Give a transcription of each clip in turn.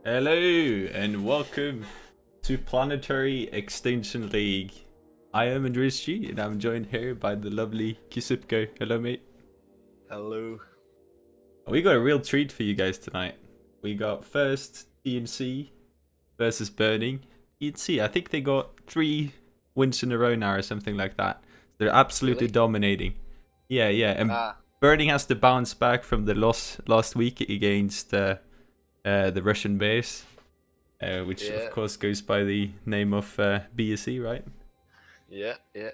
Hello and welcome to Planetary Extinction League. I am Andreas G and I'm joined here by the lovely Kisipko. Hello mate. Hello. We got a real treat for you guys tonight. We got first TNC versus Burning. TNC, I think they got 3 wins in a row now or something like that. They're absolutely Really? dominating. Yeah, and Burning has to bounce back from the loss last week against the Russian base, which of course goes by the name of BSE, right? Yeah. And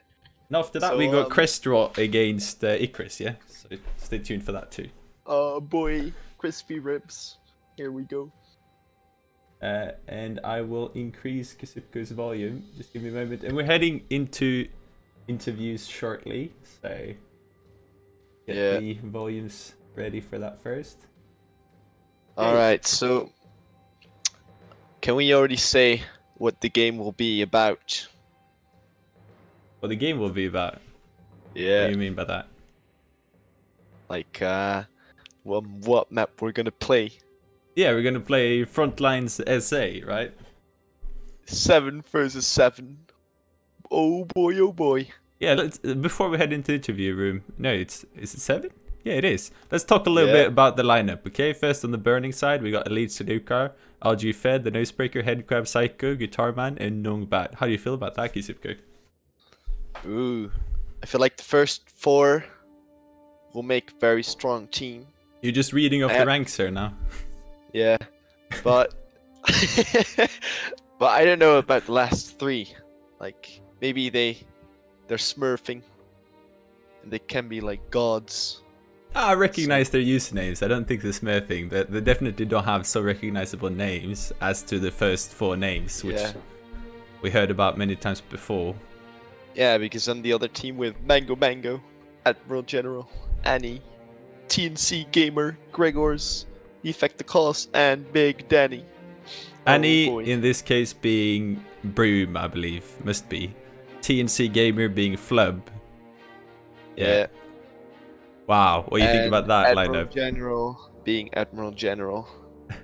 after that, we got Crestdraw against ICARUS, yeah? So stay tuned for that too. Oh boy, crispy ribs. Here we go. And I will increase Kisipko's volume. Just give me a moment. And we're heading into interviews shortly, so get the volumes ready for that first. Alright, so can we already say what the game will be about? What the game will be about? Yeah. What do you mean by that? Like, what map we're gonna play? Yeah, we're gonna play Frontlines SA, right? 7 versus 7. Oh boy, oh boy. Yeah, let's before we head into the interview room. No, is it 7? Yeah, it is. Let's talk a little bit about the lineup, okay? First on the Burning side, we got Elite Salukar, RG Fed, the Nosebreaker, Headcrab, Psycho, Guitarman, and Nongbat. How do you feel about that, Kisipko? Ooh, I feel like the first 4 will make a very strong team. You're just reading off the ranks here now. Yeah, but but I don't know about the last 3. Like maybe they're smurfing, and they can be like gods. I recognize their usernames. I don't think they're smurfing, but they definitely don't have so recognizable names as to the first 4 names, which we heard about many times before. Yeah, because on the other team with Mango, Admiral General, Annie, TNC Gamer, Gregors, Effect the Cause, and Big Danny. Annie, in this case, being Broom, I believe, must be. TNC Gamer being Flub. Yeah. Wow, what do you think about that Admiral lineup? General being Admiral General.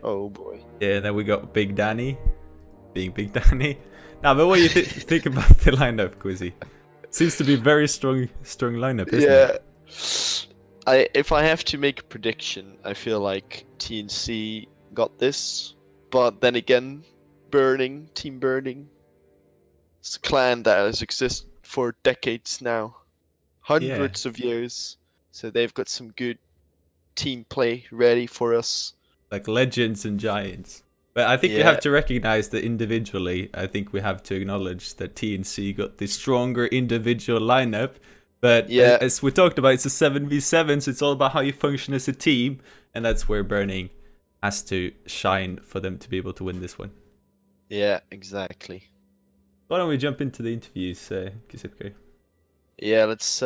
Oh boy. Yeah, then we got Big Danny being Big Danny. Now, but what do you think about the lineup, Quizzy? Seems to be a very strong lineup, isn't it? If I have to make a prediction, I feel like TNC got this, but then again, Team Burning, it's a clan that has existed for decades now, hundreds of years, so they've got some good team play ready for us. Like legends and giants. But I think we have to recognize that individually, I think we have to acknowledge that TNC got the stronger individual lineup. But as we talked about, it's a 7v7, so it's all about how you function as a team. And that's where Burning has to shine for them to be able to win this one. Yeah, exactly. Why don't we jump into the interviews, Kisipko? Yeah, let's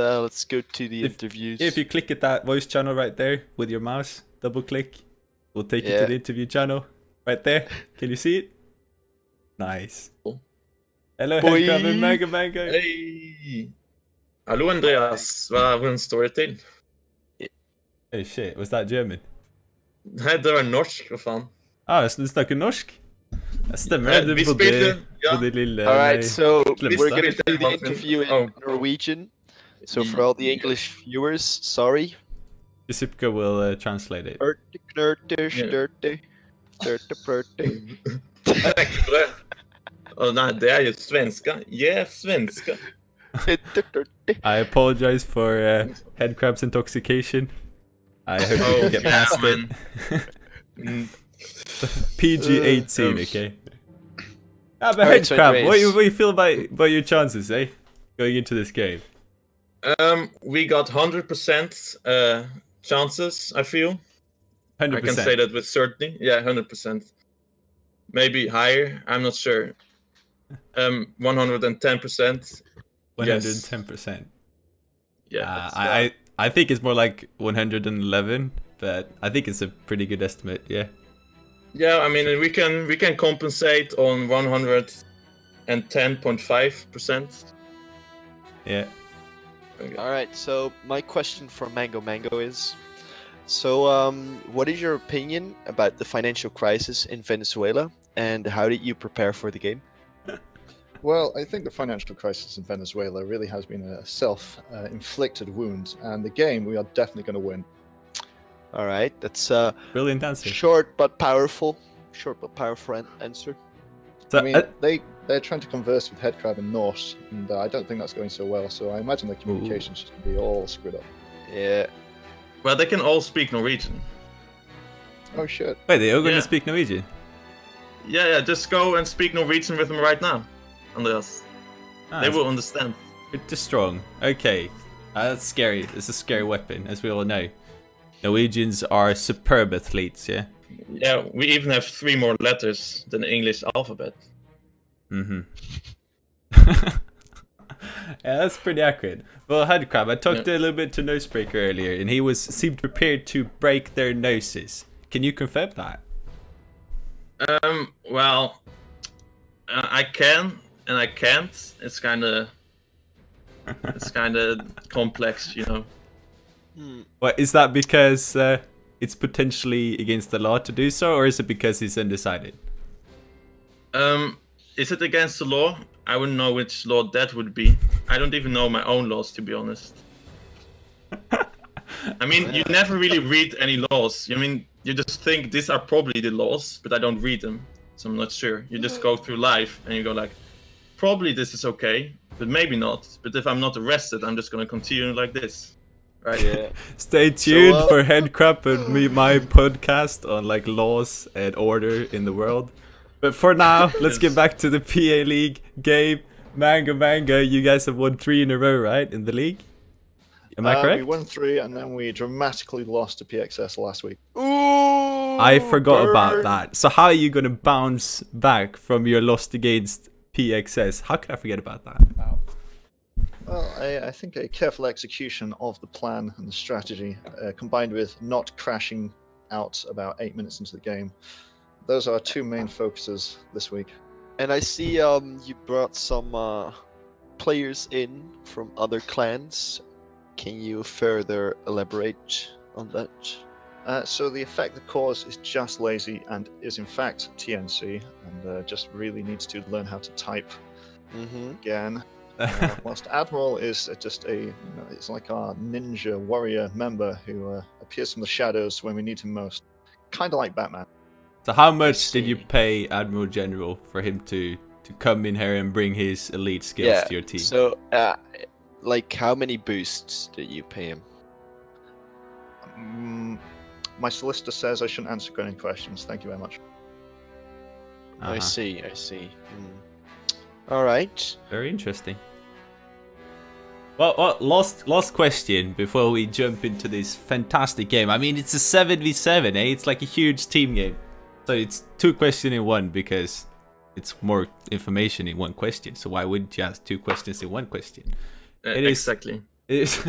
go to the interviews. If you click at that voice channel right there with your mouse, double click, we'll take you to the interview channel. Right there. Can you see it? Nice. Hello, Headcrab and Mango. Hej! Hallå Andreas, vad står det till? Oh shit, was that German? Nej, det var norsk, vad fan. Så du snackar norsk? Jag stämmer, vi spelade, Alright, so we're gonna do the interview in Norwegian. So for all the English viewers, sorry. Kisipko will translate it. Nej, det är ju svenska. Svenska. I apologize for Headcrab's intoxication. I hope you can get past it. PG-18, okay? But Headcrab, what do you feel about your chances, going into this game? We got 100% chances, I feel. 100%. I can say that with certainty. Yeah, 100%. Maybe higher, I'm not sure. 110%. 110%. Yeah. I think it's more like 111, but I think it's a pretty good estimate. Yeah. Yeah, I mean we can compensate on 110.5%. Yeah. Okay. All right. So my question for Mango is, So, what is your opinion about the financial crisis in Venezuela, and how did you prepare for the game? Well, I think the financial crisis in Venezuela really has been a self-inflicted wound, and the game we are definitely going to win. All right, that's Brilliant answer. Short but powerful. Short but powerful answer. So, I mean, they're trying to converse with Headcrab in Norse, and I don't think that's going so well. So I imagine the communication's just going to be all screwed up. Yeah. Well, they can all speak Norwegian. Oh shit! Wait, they're all going to speak Norwegian? Yeah, just go and speak Norwegian with them right now, Andreas. They will understand. It's strong. Okay, that's scary. It's a scary weapon, as we all know. Norwegians are superb athletes, yeah? Yeah, we even have 3 more letters than the English alphabet. Mm-hmm. Yeah, that's pretty accurate. Well, Headcrab, I talked a little bit to Nosebreaker earlier, and he seemed prepared to break their noses. Can you confirm that? Well, I can and I can't. It's kind of complex, you know. Well, is that because it's potentially against the law to do so, or is it because he's undecided? Is it against the law? I wouldn't know which law that would be. I don't even know my own laws, to be honest. I mean, you never really read any laws. I mean, you just think these are probably the laws, but I don't read them, so I'm not sure. You just go through life and you go like, probably this is okay, but maybe not. But if I'm not arrested, I'm just gonna continue like this, right? Yeah. Stay tuned for Headcrab and my podcast on like laws and order in the world. But for now, let's get back to the PA League game. Manga, you guys have won 3 in a row, right, in the league? Am I correct? We won 3, and then we dramatically lost to PXS last week. Ooh, I forgot about that. So how are you going to bounce back from your loss against PXS? How could I forget about that? Well, I think a careful execution of the plan and the strategy, combined with not crashing out about 8 minutes into the game, those are our 2 main focuses this week. And I see you brought some players in from other clans. Can you further elaborate on that? So the effect the cause is just lazy and is in fact TNC, and just really needs to learn how to type again. Whilst Admiral is just it's like our ninja warrior member who appears from the shadows when we need him most. Kind of like Batman. So how much did you pay Admiral General for him to come in here and bring his elite skills to your team? So, like, how many boosts did you pay him? My solicitor says I shouldn't answer any questions. Thank you very much. I see. All right. Very interesting. Well, last question before we jump into this fantastic game. I mean, it's a 7v7, eh? It's like a huge team game. So it's 2 questions in one because it's more information in one question. So why wouldn't you ask 2 questions in one question? Exactly. It is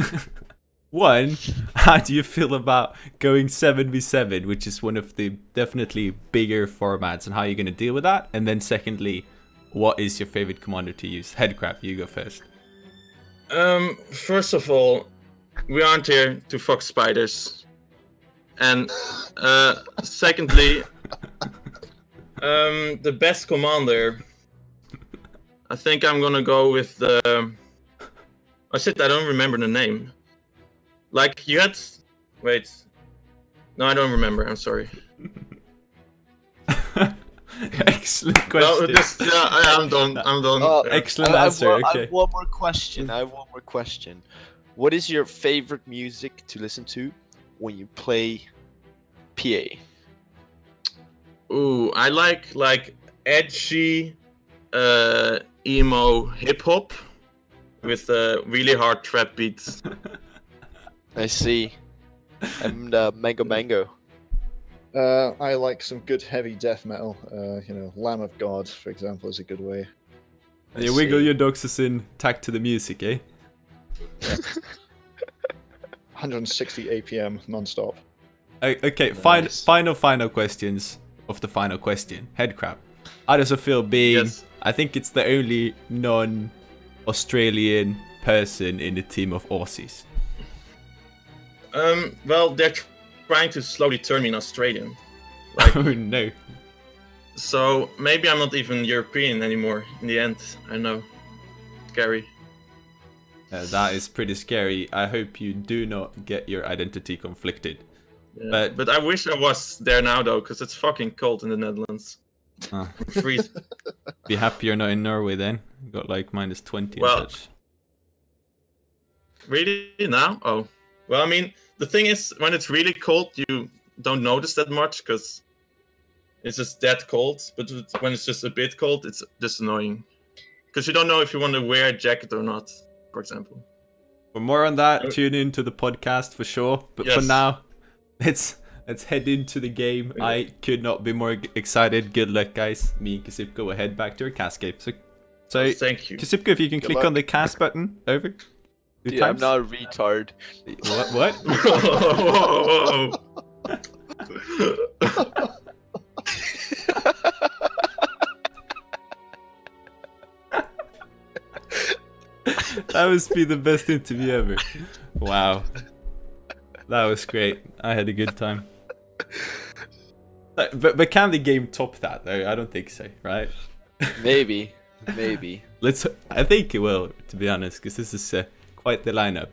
1, how do you feel about going 7v7, which is one of the definitely bigger formats, and how you're going to deal with that? And then secondly, what is your favorite commander to use? Headcrab, you go first. First of all, we aren't here to fuck spiders. And secondly, the best commander, I think I'm gonna go with the... Oh shit, I don't remember the name. Like, you had... Wait. No, I don't remember, I'm sorry. Excellent question. No, I'm done. Excellent answer, okay. I have one more question. What is your favorite music to listen to when you play PA? Ooh, I like edgy, emo hip-hop with really hard trap beats. I see. And Mango. I like some good heavy death metal. Lamb of God, for example, is a good way. And you wiggle your doxes in tack to the music, eh? Yeah. 160 APM non-stop. Okay, Nice. final questions of the final question. Headcrab, how does it feel being... Yes. I think it's the only non-Australian person in the team of Aussies. Well, they're trying to slowly turn me in Australian. Like, oh no. So maybe I'm not even European anymore in the end. I know. Scary. That is pretty scary. I hope you do not get your identity conflicted. Yeah, but I wish I was there now though, because it's fucking cold in the Netherlands. I'm freezing. Be happy you're not in Norway then. You got like -20 well, and such. Really now? Oh. Well, I mean, the thing is, when it's really cold, you don't notice that much because it's just that cold. But when it's just a bit cold, it's just annoying. Because you don't know if you want to wear a jacket or not, for example. For more on that, tune in to the podcast for sure. But for now, let's head into the game. Yeah. I could not be more excited. Good luck, guys. Me and Kasipka will head back to our cascape. So thank you. Kasipka, if you can click on the cast button, over. Dude, I'm not a retard. What? That must be the best interview ever. Wow. That was great. I had a good time. But can the game top that though? I don't think so, right? Maybe. I think it will, to be honest, because this is quite the lineup.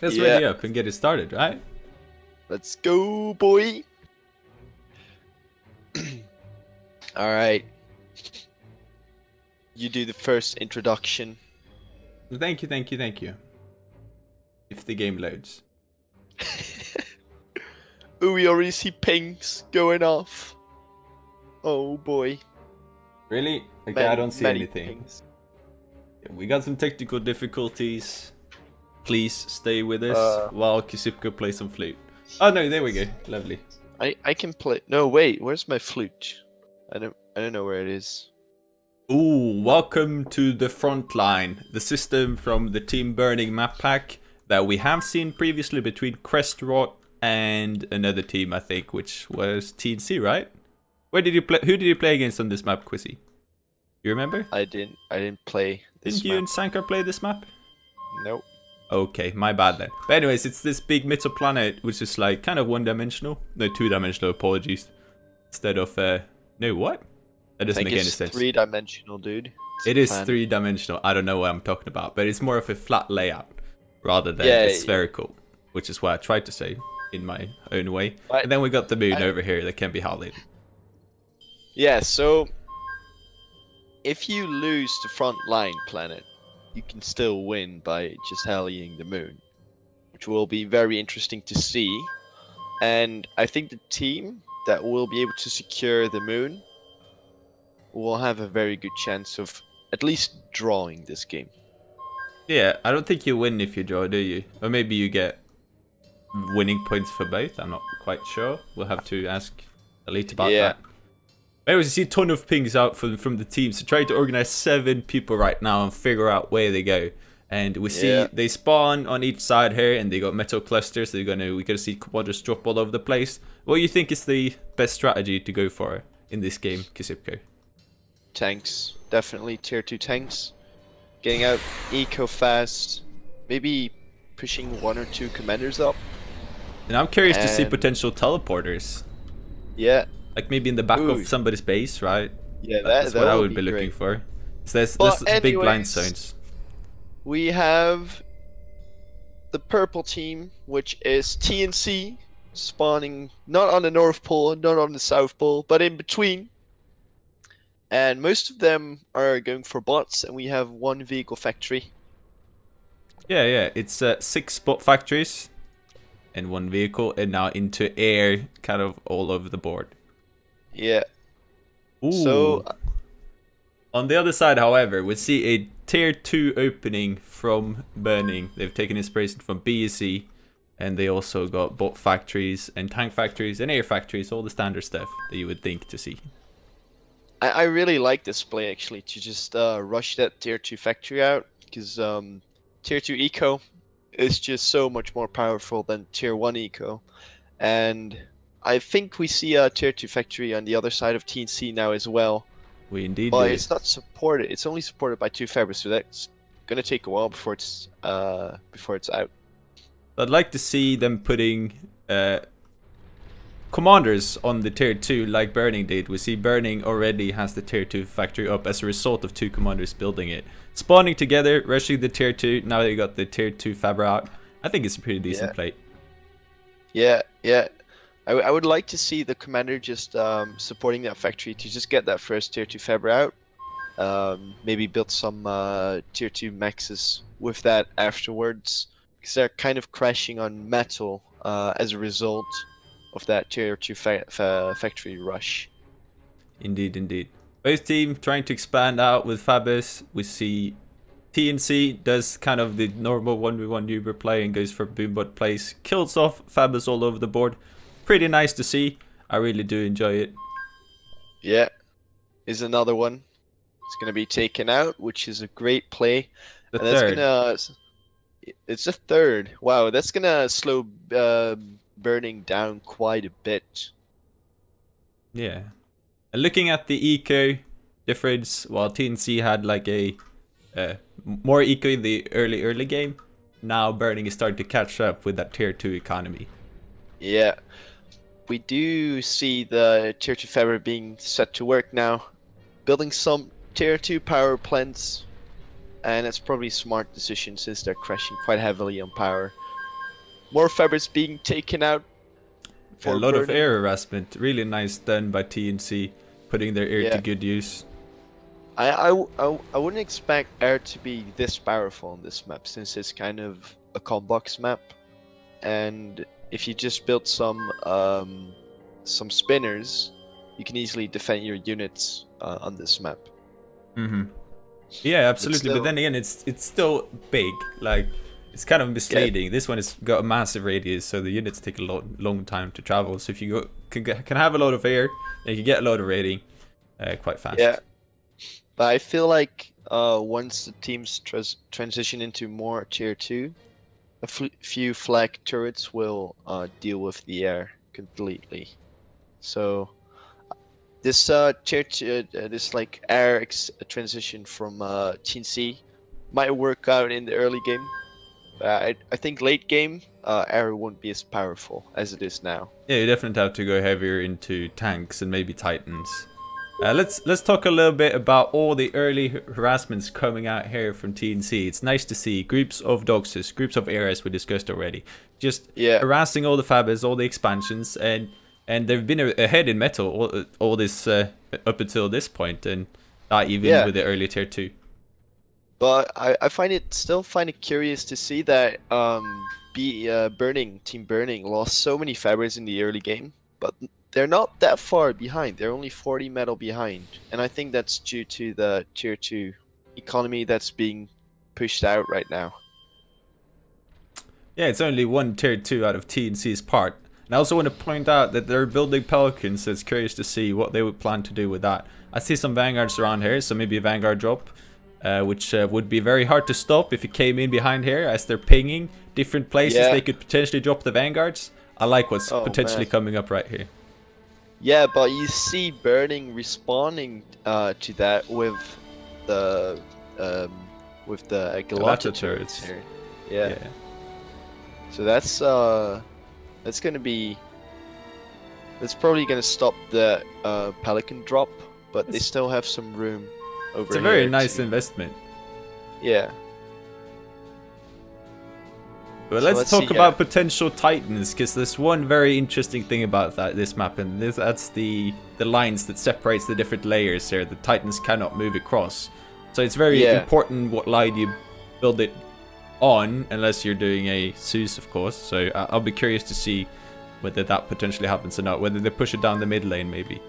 Let's ready up and get it started, right? Let's go, boy. All right. You do the first introduction. Thank you. If the game loads. Ooh, we already see pings going off. Oh boy. Really? Okay, I don't see anything. Yeah, we got some technical difficulties. Please stay with us while Kasipka plays some flute. Oh no, there we go. Lovely. I can play. No, wait. Where's my flute? I don't know where it is. Ooh, welcome to the front line, the system from the Team Burning map pack that we have seen previously between Crestrot and another team, I think, which was TNC, right? Where did you play? Who did you play against on this map, Quizzy? You remember? I didn't play this Didn't you and Sankar play this map? Nope. Okay, my bad then. But anyways, it's this big metal planet, which is like kind of one-dimensional. No, two-dimensional, apologies. Instead of, no, what? That doesn't make any sense. It's three-dimensional, dude. It is three-dimensional. I don't know what I'm talking about, but it's more of a flat layout rather than spherical, which is what I tried to say in my own way. And then we got the moon over here that can be highlighted. Yeah, so if you lose the front line planet, you can still win by just rallying the moon, which will be very interesting to see. And I think the team that will be able to secure the moon will have a very good chance of at least drawing this game. Yeah, I don't think you win if you draw, do you? Or maybe you get winning points for both. I'm not quite sure. We'll have to ask Elite about that. Anyways, you see a ton of pings out from the team. So try to organize 7 people right now and figure out where they go. And we see they spawn on each side here, and they got metal clusters. So we're gonna see quadrants drop all over the place. What do you think is the best strategy to go for in this game, Kasipko? Tanks, definitely tier 2 tanks. Getting out eco fast. Maybe pushing 1 or 2 commanders up. And I'm curious to see potential teleporters. Yeah. Like maybe in the back of somebody's base, right? Yeah, that's what I would be looking for. So there's big blind zones. We have the purple team, which is TNC, spawning not on the North Pole, not on the South Pole, but in between. And most of them are going for bots, and we have 1 vehicle factory. Yeah, it's 6 bot factories and 1 vehicle, and now into air, kind of all over the board. Yeah. Ooh. So on the other side, however, we see a tier 2 opening from Burning. They've taken inspiration from BSC, and they also got bot factories and tank factories and air factories, all the standard stuff that you would think to see. I really like this play actually, to just rush that tier 2 factory out, because tier 2 eco is just so much more powerful than tier 1 eco. And I think we see a tier 2 factory on the other side of TNC now as well. We indeed but do. It's not supported. It's only supported by 2 fabrics, so that's gonna take a while before it's out. I'd like to see them putting commanders on the tier 2 like Burning did. We see Burning already has the tier 2 factory up as a result of 2 commanders building it. Spawning together, rushing the tier 2, now they got the tier 2 Fabra out. I think it's a pretty decent play. Yeah. I would like to see the commander just supporting that factory to just get that first tier 2 Fabra out. Maybe build some tier 2 maxes with that afterwards, because they're kind of crashing on metal as a result of that tier 2 factory rush. Indeed. Both teams trying to expand out with Fabus. We see TNC does kind of the normal 1v1 Uber play and goes for Boombot plays. Kills off Fabus all over the board. Pretty nice to see. I really do enjoy it. Yeah. Is another one. It's going to be taken out, which is a great play. The third. It's the third. Wow, that's going to slow Burning down quite a bit. Yeah. And looking at the eco difference, while TNC had like a more eco in the early game, now Burning is starting to catch up with that tier 2 economy. Yeah. We do see the tier 2 Fabra being set to work now, building some tier 2 power plants, and it's probably a smart decision since they're crashing quite heavily on power. More Fabras being taken out. For a lot of air harassment. Really nice done by TNC, putting their air to good use. I wouldn't expect air to be this powerful on this map, since it's kind of a combox map, and if you just build some spinners, you can easily defend your units on this map. Yeah, absolutely. But then again, it's still big. Like, it's kind of misleading. This one has got a massive radius, so the units take a long time to travel. So if you can have a lot of air, you can get a lot of rating quite fast. Yeah, but I feel like once the teams transition into more tier 2, a few flag turrets will deal with the air completely. So this this like air transition from TNC might work out in the early game. I think late game air won't be as powerful as it is now. Yeah, you definitely have to go heavier into tanks and maybe titans. Let's talk a little bit about all the early harassments coming out here from TNC. It's nice to see groups of Doxers, groups of ARs we discussed already, just harassing all the Fabas, all the expansions, and they've been ahead in metal all this up until this point, and not even with the early tier 2. But I still find it curious to see that Team Burning lost so many Fabras in the early game, but they're not that far behind. They're only 40 metal behind, and I think that's due to the tier 2 economy that's being pushed out right now. Yeah, it's only one tier 2 out of TNC's part. And I also want to point out that they're building Pelicans, so it's curious to see what they would plan to do with that. I see some Vanguards around here, so maybe a Vanguard drop, which would be very hard to stop if you came in behind here, as they're pinging different places they could potentially drop the Vanguards. I like what's potentially coming up right here. Yeah, but you see Burning responding to that with the Galata turrets here. Yeah. So that's probably gonna stop the Pelican drop, but they still have some room over here. It's a very nice investment. Yeah. But let's talk about potential Titans, because there's one very interesting thing about this map, and that's the lines that separates the different layers here. The Titans cannot move across. So it's very important what line you build it on, unless you're doing a Zeus, of course. So I'll be curious to see whether that potentially happens or not, whether they push it down the mid lane maybe.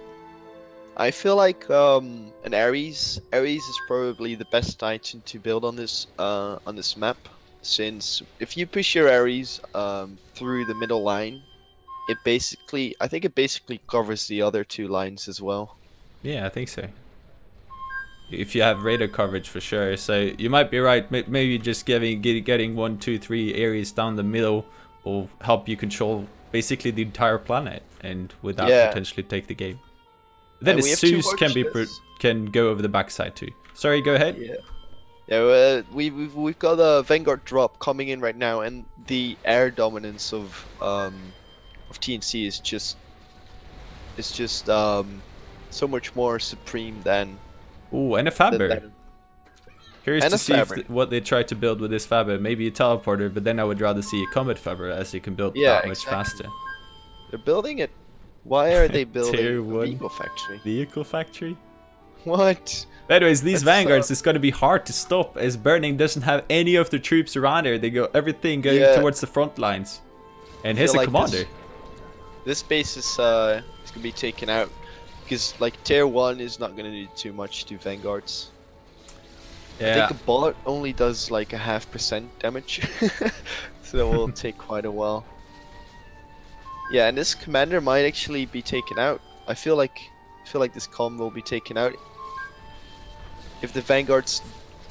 I feel like an Ares is probably the best Titan to build on this map. Since if you push your Ares through the middle line, I think it basically covers the other 2 lines as well. Yeah, I think so. If you have radar coverage for sure. So you might be right. Maybe just getting 1, 2, 3 Ares down the middle will help you control basically the entire planet, and with that potentially take the game. But then the Zeus can go over the backside too. Sorry, go ahead. Yeah, we've got a Vanguard drop coming in right now, and the air dominance of TNC is just is just so much more supreme than. Ooh, and a Faber. Curious to see what they try to build with this Faber. Maybe a teleporter, but then I would rather see a Comet Faber, as you can build that much faster. They're building it. Why are they building Tier a 1 vehicle factory? Vehicle factory? What? But anyways, these Vanguards is going to be hard to stop, as Burning doesn't have any of the troops around here. They go everything going towards the front lines. And here's a commander. This base is going to be taken out. Because like tier 1 is not going to do too much to Vanguards. Yeah. I think a bullet only does like 0.5% damage. So that will take quite a while. Yeah, and this commander might actually be taken out. I feel like this comm will be taken out. If the Vanguards...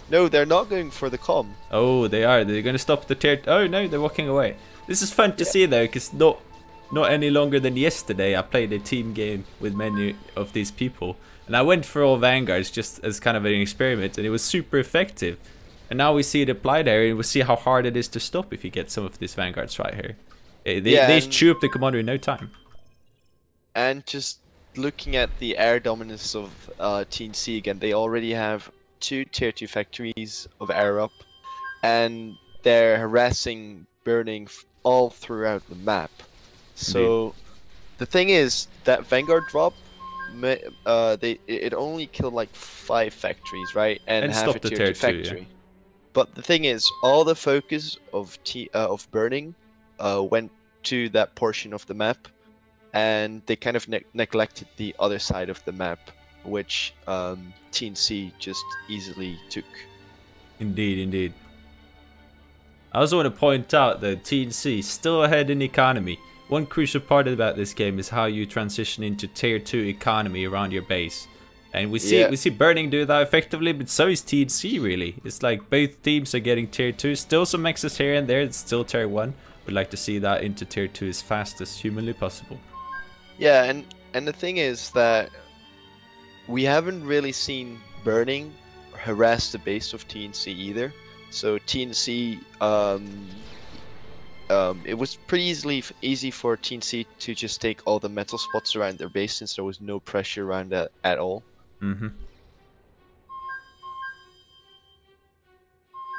No, they're not going for the comm. Oh, they are. They're going to stop the tier... Oh, no, they're walking away. This is fun to see, though, because not any longer than yesterday, I played a team game with many of these people. And I went for all Vanguards just as kind of an experiment, and it was super effective. And now we see it applied here, and we see how hard it is to stop if you get some of these Vanguards right here. They chew up the commander in no time. And just looking at the air dominance of TNC again, they already have 2 tier 2 factories of air up, and they're harassing Burning all throughout the map. So the thing is that Vanguard drop, it only killed like 5 factories, right? And half a tier 2 factory. Yeah. But the thing is, all the focus of Burning went to that portion of the map, and they kind of neglected the other side of the map, which TNC just easily took. Indeed, indeed. I also want to point out that TNC is still ahead in economy. One crucial part about this game is how you transition into tier 2 economy around your base. And we see Burning do that effectively, but so is TNC really. It's like both teams are getting tier 2, still some excess here and there, it's still tier 1. We'd like to see that into tier 2 as fast as humanly possible. Yeah, and the thing is that we haven't really seen Burning harass the base of TNC either. So TNC, it was pretty easy for TNC to just take all the metal spots around their base, since there was no pressure around that at all. Mm-hmm.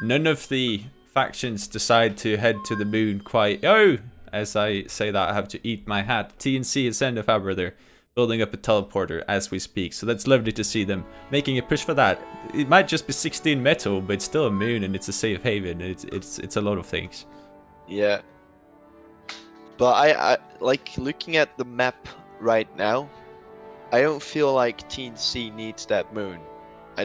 None of the factions decide to head to the moon quite... Oh! As I say that, I have to eat my hat. TNC is send a Faber there, building up a teleporter as we speak. So that's lovely to see them making a push for that. It might just be 16 metal, but it's still a moon and it's a safe haven. It's a lot of things. Yeah. But I like looking at the map right now, I don't feel like TNC needs that moon.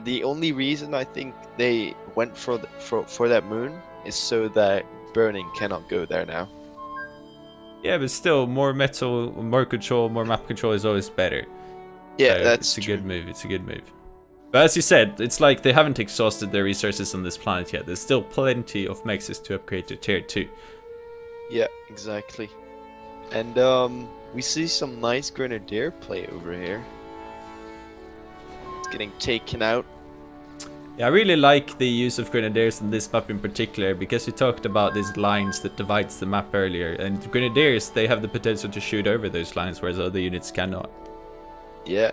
The only reason I think they went for that moon is so that Burning cannot go there now. Yeah, but still, more metal, more control, more map control is always better. Yeah, so that's it's a good move. It's a good move. But as you said, it's like they haven't exhausted their resources on this planet yet. There's still plenty of mexes to upgrade to tier 2. Yeah, exactly. And we see some nice Grenadier play over here. It's getting taken out. Yeah, I really like the use of Grenadiers in this map in particular, because we talked about these lines that divides the map earlier, and Grenadiers, they have the potential to shoot over those lines, whereas other units cannot. Yeah.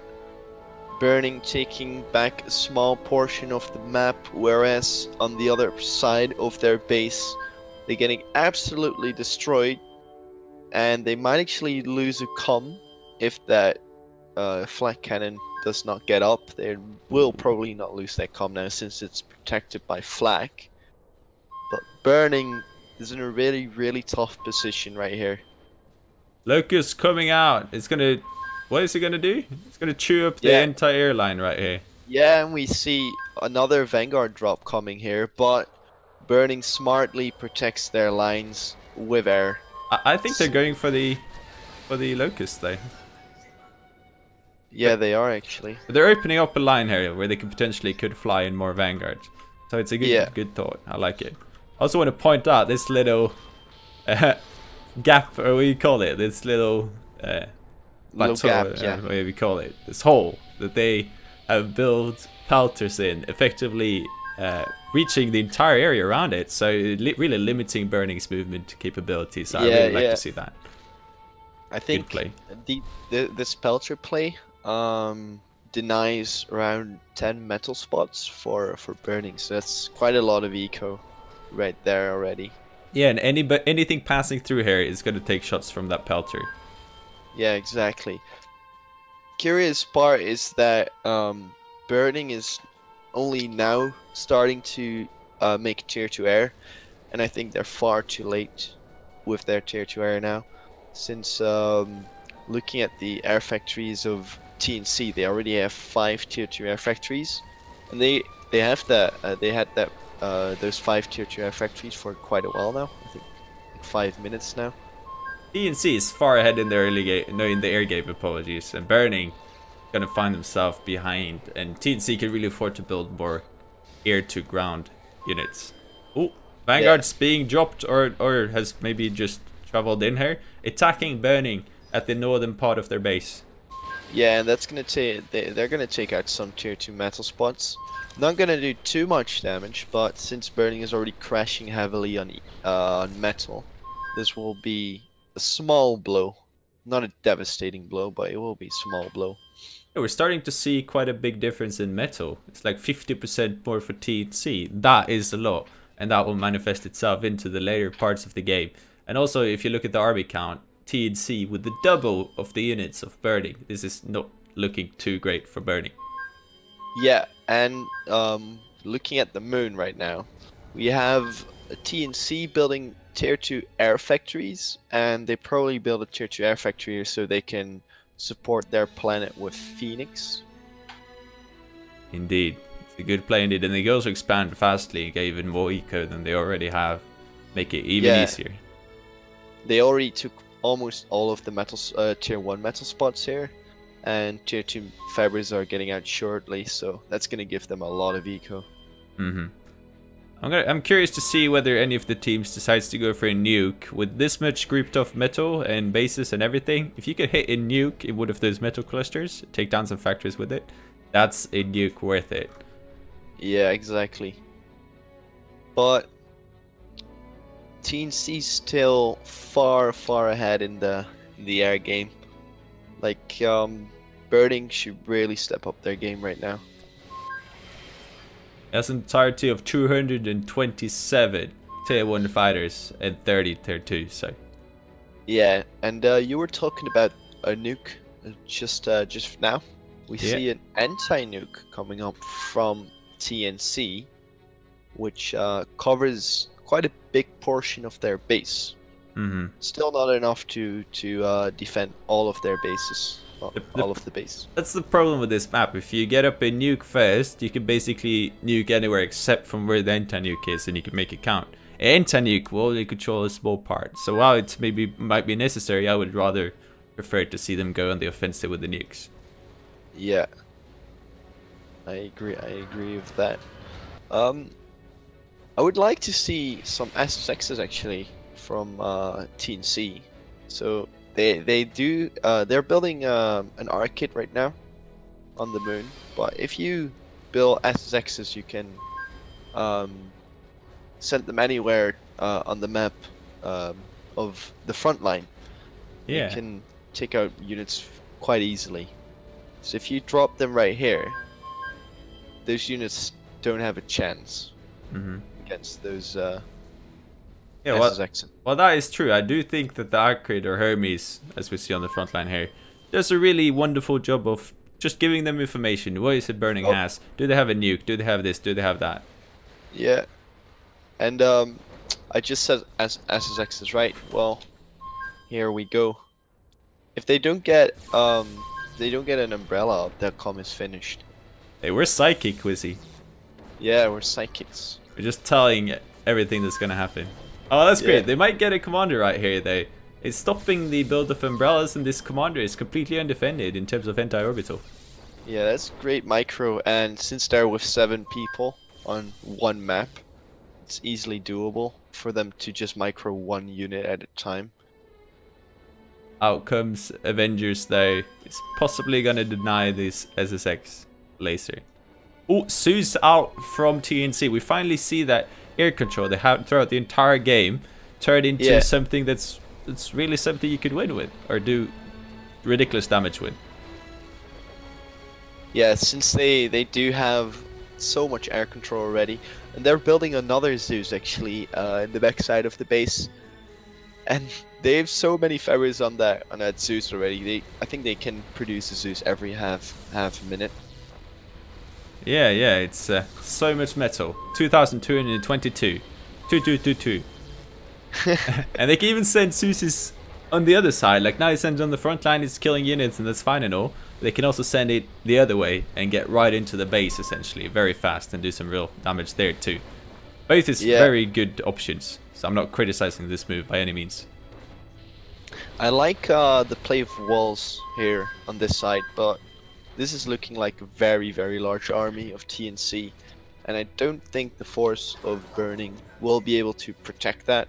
Burning taking back a small portion of the map, whereas on the other side of their base, they're getting absolutely destroyed, and they might actually lose a comm if that flak cannon does not get up. They will probably not lose that comm now, since it's protected by flak. But Burning is in a really, really tough position right here. Locust coming out. It's gonna... What is it gonna do? It's gonna chew up the entire airline right here. Yeah, and we see another Vanguard drop coming here, but Burning smartly protects their lines with air. I think they're going for the Locust though. Yeah, they are actually. But they're opening up a line here where they could fly in more Vanguard. So it's a good thought. I like it. I also want to point out this little gap, or what do you call it? This little plateau, whatever we call it. This hole that they have built pelters in, effectively reaching the entire area around it. So really limiting Burning's movement capabilities. So I really like to see that. I think play. This Pelter play denies around 10 metal spots for burning, so that's quite a lot of eco right there already. Yeah, and anything passing through here is going to take shots from that Pelter. Yeah, exactly. Curious part is that burning is only now starting to make tier 2 air, and I think they're far too late with their tier 2 air now, since looking at the air factories of TNC, they already have 5 tier 2 air factories, and they have that those 5 tier 2 air factories for quite a while now. I think 5 minutes now. TNC is far ahead in the early game, no, in the air game, apologies, and Burning gonna find himself behind, and TNC can really afford to build more air to ground units. Oh, Vanguard's being dropped, or has maybe just traveled in here, attacking Burning at the northern part of their base. Yeah, and that's gonna take they're gonna take out some tier 2 metal spots. Not gonna do too much damage, but since Burning is already crashing heavily on metal, this will be a small blow. Not a devastating blow, but it will be a small blow. Yeah, we're starting to see quite a big difference in metal. It's like 50% more for TNC. That is a lot, and that will manifest itself into the later parts of the game. And also, if you look at the army count, TNC with the double of the units of Burning. This is not looking too great for Burning. Yeah, and looking at the moon right now, we have a TNC building tier 2 air factories, and they probably build a tier 2 air factory so they can support their planet with Phoenix. Indeed, it's a good play indeed, and they also expand fastly and get even more eco than they already have, make it even easier. They already took almost all of the metals, tier 1 metal spots here, and tier 2 fibers are getting out shortly, so that's gonna give them a lot of eco. I'm curious to see whether any of the teams decides to go for a nuke with this much grouped off metal and bases and everything. If you could hit a nuke in one of those metal clusters, take down some factories with it, that's a nuke worth it. Yeah, exactly. But TNC's still far ahead in the air game. Like Burning should really step up their game right now. That's an entirety of 227 tier 1 fighters and 30 tier 2, so. Yeah, and you were talking about a nuke just now. We see an anti-nuke coming up from TNC, which covers quite a big portion of their base. Still not enough to defend all of their bases. All of the base. That's the problem with this map. If you get up a nuke first, you can basically nuke anywhere except from where the anti-nuke is, and you can make it count. An anti-nuke will only control a small part, so while it might be necessary, I would rather prefer to see them go on the offensive with the nukes. Yeah, I agree with that. I would like to see some SSXs actually from TNC. So they're building an arcade right now on the moon, but if you build SSXs, you can send them anywhere on the map of the front line. Yeah, you can take out units quite easily. So if you drop them right here, those units don't have a chance against those SSXs. Well, that is true. I do think that the Arcade or Hermes, as we see on the front line here, does a really wonderful job of just giving them information. What is it Burning has? Do they have a nuke? Do they have this? Do they have that? Yeah. And I just said SSXs, right? Well, here we go. If they don't get an umbrella, their comm is finished. Hey, we're psychic, Quizzy. Yeah, we're psychics. We're just telling everything that's gonna happen. Oh, that's great. They might get a commander right here, though. It's stopping the build of umbrellas, and this commander is completely undefended in terms of anti-orbital. Yeah, that's great micro, and since they're with 7 people on one map, it's easily doable for them to just micro 1 unit at a time. Out comes Avengers, though. It's possibly gonna deny this SSX laser. Oh, Sue's out from TNC. We finally see that air control they had throughout the entire game turned into something that's it's really something you could win with, or do ridiculous damage with. Yeah, since they do have so much air control already, and they're building another Zeus actually in the backside of the base, and they have so many feathers on that Zeus already. I think they can produce a Zeus every half a minute. Yeah, it's so much metal. 2,222. 2222. And they can even send Zeus's on the other side. Like now he sends on the front line, it's killing units, and that's fine and all. They can also send it the other way and get right into the base essentially very fast and do some real damage there too. Both is very good options, so I'm not criticizing this move by any means. I like the play of walls here on this side, but this is looking like a very, very large army of TNC, and I don't think the force of burning will be able to protect that.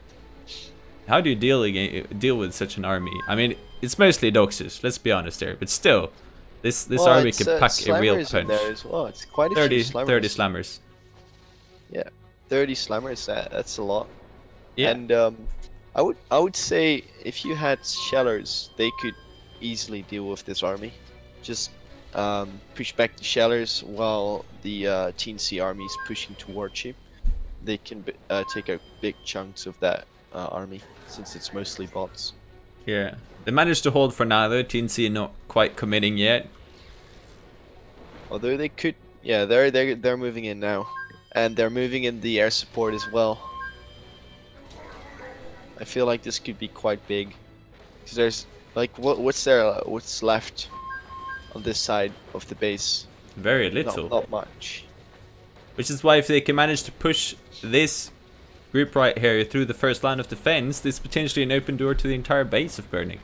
How do you deal with such an army? I mean, it's mostly Doxus, let's be honest here, but still, this army can pack a real punch. There as well. It's quite a 30 few slammers. 30 slammers. Yeah, 30 slammers. That's a lot. Yeah. And I would say if you had shellers, they could easily deal with this army. Just push back the shellers while the TNC army is pushing towards you. They can take out big chunks of that army, since it's mostly bots. Yeah, they managed to hold for now though. TNC not quite committing yet. Although they could, yeah, they're moving in now, and they're moving in the air support as well. I feel like this could be quite big, because there's like what's left on this side of the base? Very little. Not much. Which is why if they can manage to push this group right here through the first line of defense, this is potentially an open door to the entire base of burning.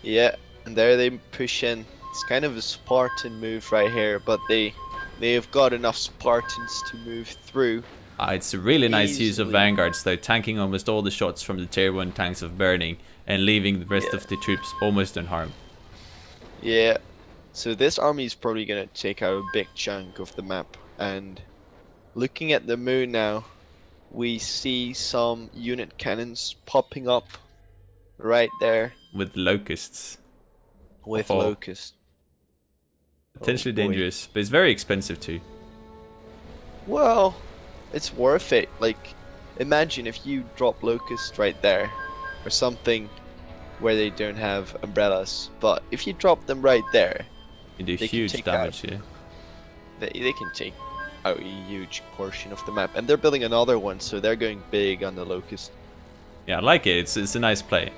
Yeah, and there they push in. It's kind of a Spartan move right here, but they have got enough Spartans to move through. It's a really nice easily. use of vanguards though, tanking almost all the shots from the tier 1 tanks of burning and leaving the rest of the troops almost unharmed. Yeah, so this army is probably going to take out a big chunk of the map, and looking at the moon now, we see some unit cannons popping up right there. With locusts. With locusts. Potentially dangerous, but it's very expensive too. Well, it's worth it. Like, imagine if you drop locusts right there, or something where they don't have umbrellas, but if you drop them right there, you do huge damage. Yeah, they can take out a huge portion of the map, and they're building another one, so they're going big on the locust. Yeah, I like it. It's a nice play.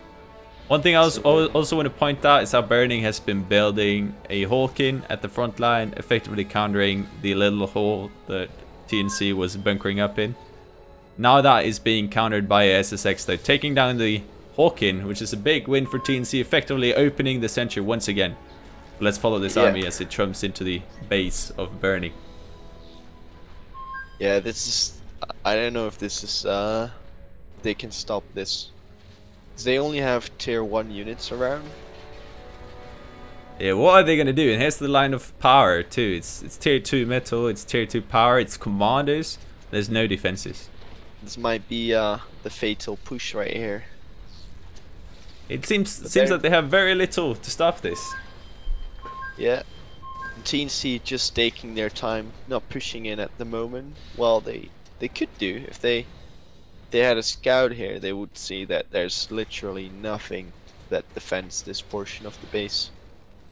One thing I also want to point out is how Burning has been building a Hawkin at the front line, effectively countering the little hole that TNC was bunkering up in. Now that is being countered by a SSX though, taking down the Hawkin, which is a big win for TNC, effectively opening the center once again. Let's follow this army as it trumps into the base of Burning. Yeah, this is... I don't know if this is... they can stop this. They only have tier 1 units around. Yeah, what are they gonna do? And here's the line of power too. It's tier 2 metal, it's tier 2 power, it's commanders. There's no defenses. This might be the fatal push right here. It seems that they have very little to stop this. Yeah. TNC just taking their time, not pushing in at the moment. Well, they could do if they had a scout here. They would see that there's literally nothing that defends this portion of the base.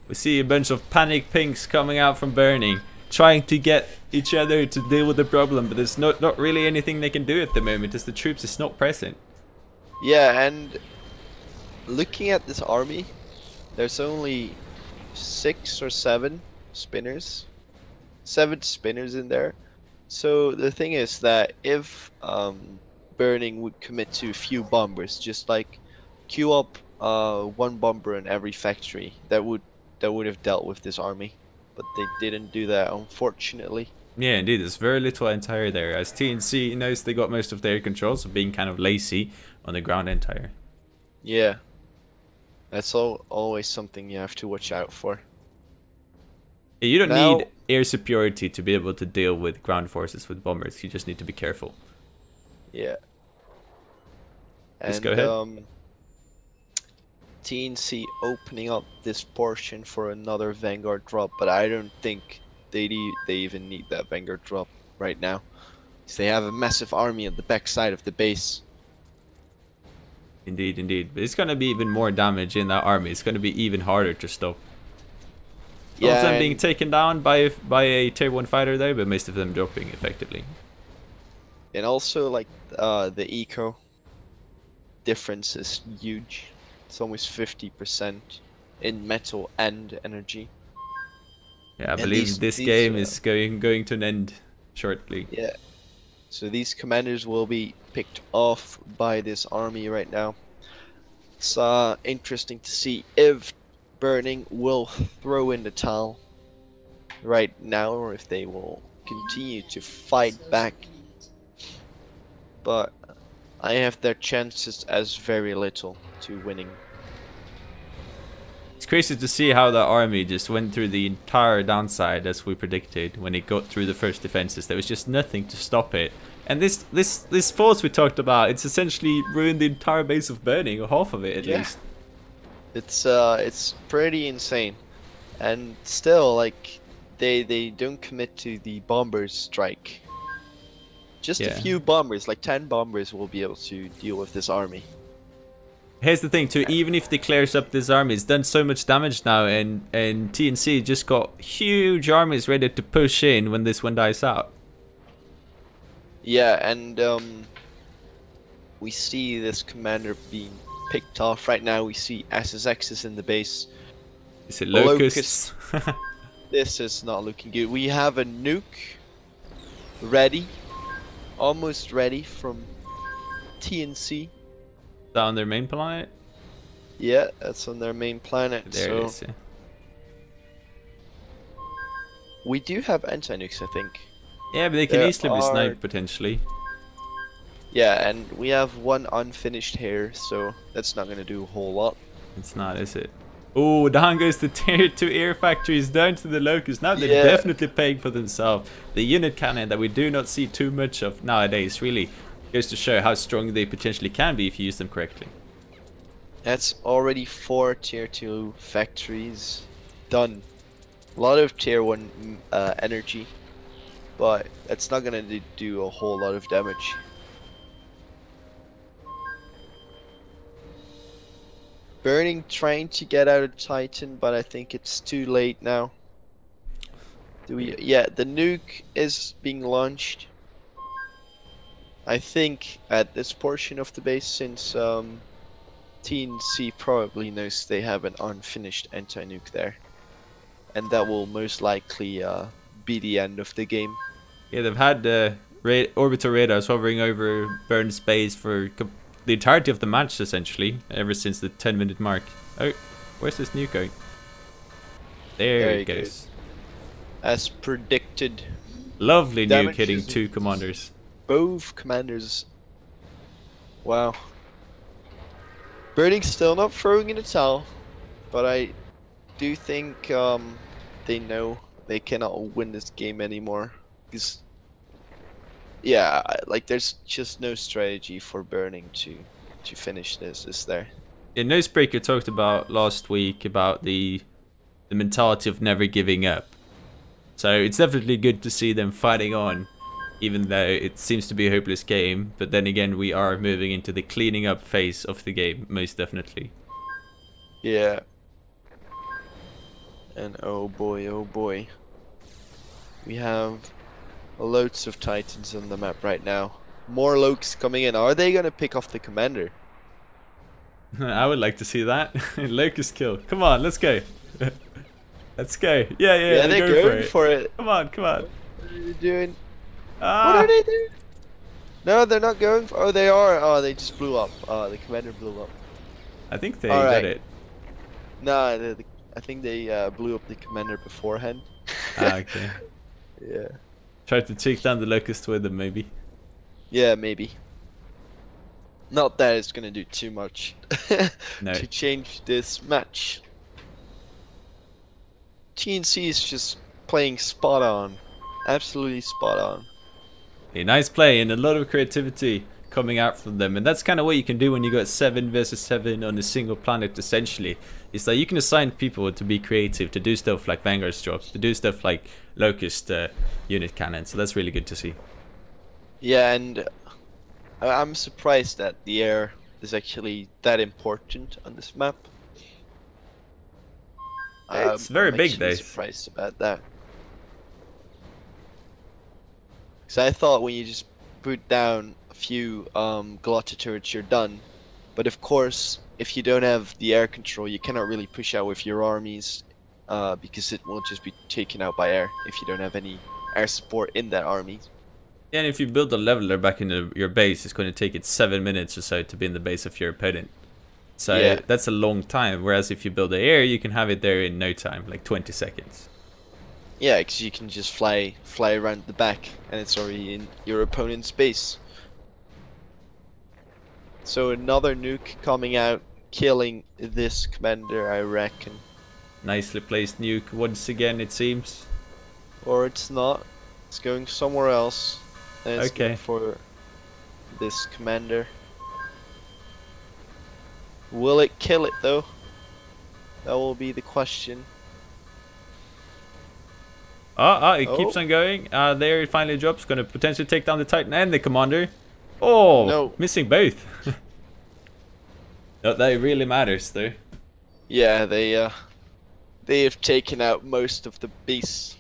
We see a bunch of panic pinks coming out from Burning, trying to get each other to deal with the problem, but there's not really anything they can do at the moment as the troops is not present. Yeah, and looking at this army, there's only 6 or 7 spinners. 7 spinners in there. So the thing is that if Burning would commit to a few bombers, just like queue up 1 bomber in every factory, that would have dealt with this army, but they didn't do that, unfortunately. Yeah, indeed, there's very little anti-air there, as TNC knows they got most of their controls of being kind of lazy on the ground anti-air. Yeah, that's always something you have to watch out for. Yeah, you don't need air superiority to be able to deal with ground forces with bombers. You just need to be careful. Yeah. Just go ahead. TNC opening up this portion for another Vanguard drop, but I don't think they even need that Vanguard drop right now. Because they have a massive army on the backside of the base. Indeed, indeed. But it's going to be even more damage in that army. It's going to be even harder to stop. All of them being taken down by a tier 1 fighter though, but most of them dropping effectively. And also, like, the eco difference is huge. It's almost 50% in metal and energy. Yeah, I believe this game is going to an end shortly. Yeah. So these commanders will be picked off by this army right now. It's interesting to see if Burning will throw in the towel right now, or if they will continue to fight back. But I have their chances as very little to winning. It's crazy to see how the army just went through the entire downside as we predicted when it got through the first defenses. There was just nothing to stop it. And this force we talked about, it's essentially ruined the entire base of Burning, or half of it at least. It's pretty insane. And still, like, they don't commit to the bombers strike. Just a few bombers, like 10 bombers, will be able to deal with this army. Here's the thing too, even if they clears up this army, it's done so much damage now, and TNC just got huge armies ready to push in when this one dies out. Yeah, and we see this commander being picked off right now. We see SSXs in the base. Is it Locusts? This is not looking good. We have a nuke ready, almost ready from TNC. On their main planet? Yeah, that's on their main planet. There it is, yeah. We do have anti-nukes, I think. Yeah, but they can easily be sniped potentially. Yeah, and we have one unfinished here, so that's not going to do a whole lot. It's not, is it? Oh, down goes the tier 2 air factories, down to the Locusts. Now they're definitely paying for themselves. The unit cannon that we do not see too much of nowadays really goes to show how strong they potentially can be if you use them correctly. That's already 4 tier 2 factories done. A lot of tier 1 energy, but that's not going to do a whole lot of damage. Burning trying to get out of Titan, but I think it's too late now. Yeah, the nuke is being launched. I think at this portion of the base, since TNC probably knows they have an unfinished anti-nuke there. And that will most likely be the end of the game. Yeah, they've had orbital radars hovering over Burn's base for the entirety of the match, essentially, ever since the 10-minute mark. Oh, where's this nuke going? There it goes. As predicted. Lovely nuke hitting 2 commanders. Both commanders. Wow. Burning's still not throwing in the towel, but I do think they know they cannot win this game anymore. Because, yeah, like there's just no strategy for Burning to finish this, is there? Yeah, Nosebreaker talked about last week about the mentality of never giving up. So it's definitely good to see them fighting on, even though it seems to be a hopeless game. But then again, we are moving into the cleaning up phase of the game, most definitely. Yeah. And oh boy, we have loads of Titans on the map right now. More Lokes coming in. Are they gonna pick off the commander? I would like to see that. Locust kill. Come on, let's go. Let's go. Yeah, they're going for it. Come on. What are they doing? What are they doing? No, they're not going for. Oh, they are. Oh, they just blew up. Oh, the commander blew up. I think they got it. No, I think they blew up the commander beforehand. Okay. Yeah. Tried to take down the Locust with them, maybe. Yeah, maybe. Not that it's gonna do too much no. to change this match. TNC is just playing spot on. Absolutely spot on. A nice play and a lot of creativity coming out from them. And that's kind of what you can do when you got 7 versus 7 on a single planet, essentially. Is that you can assign people to be creative, to do stuff like Vanguard's drops, to do stuff like Locust unit cannon. So that's really good to see. Yeah, and I'm surprised that the air is actually that important on this map. It's very big, though. I'm surprised about that. Because I thought when you just put down a few Galata turrets, you're done. But of course, if you don't have the air control, you cannot really push out with your armies, because it will just be taken out by air if you don't have any air support in that army. Yeah, and if you build a leveler back in your base, it's going to take it 7 minutes or so to be in the base of your opponent. So yeah, that's a long time. Whereas if you build the air, you can have it there in no time, like 20 seconds. Yeah, because you can just fly around the back, and it's already in your opponent's base. So another nuke coming out, killing this commander, I reckon. Nicely placed nuke once again, it seems. Or it's not. It's going somewhere else. And it's going for this commander. Will it kill it though? That will be the question. It keeps on going. There it finally drops. Going to potentially take down the Titan and the commander. Oh, no. Missing both. No, that really matters though. Yeah, they have taken out most of the base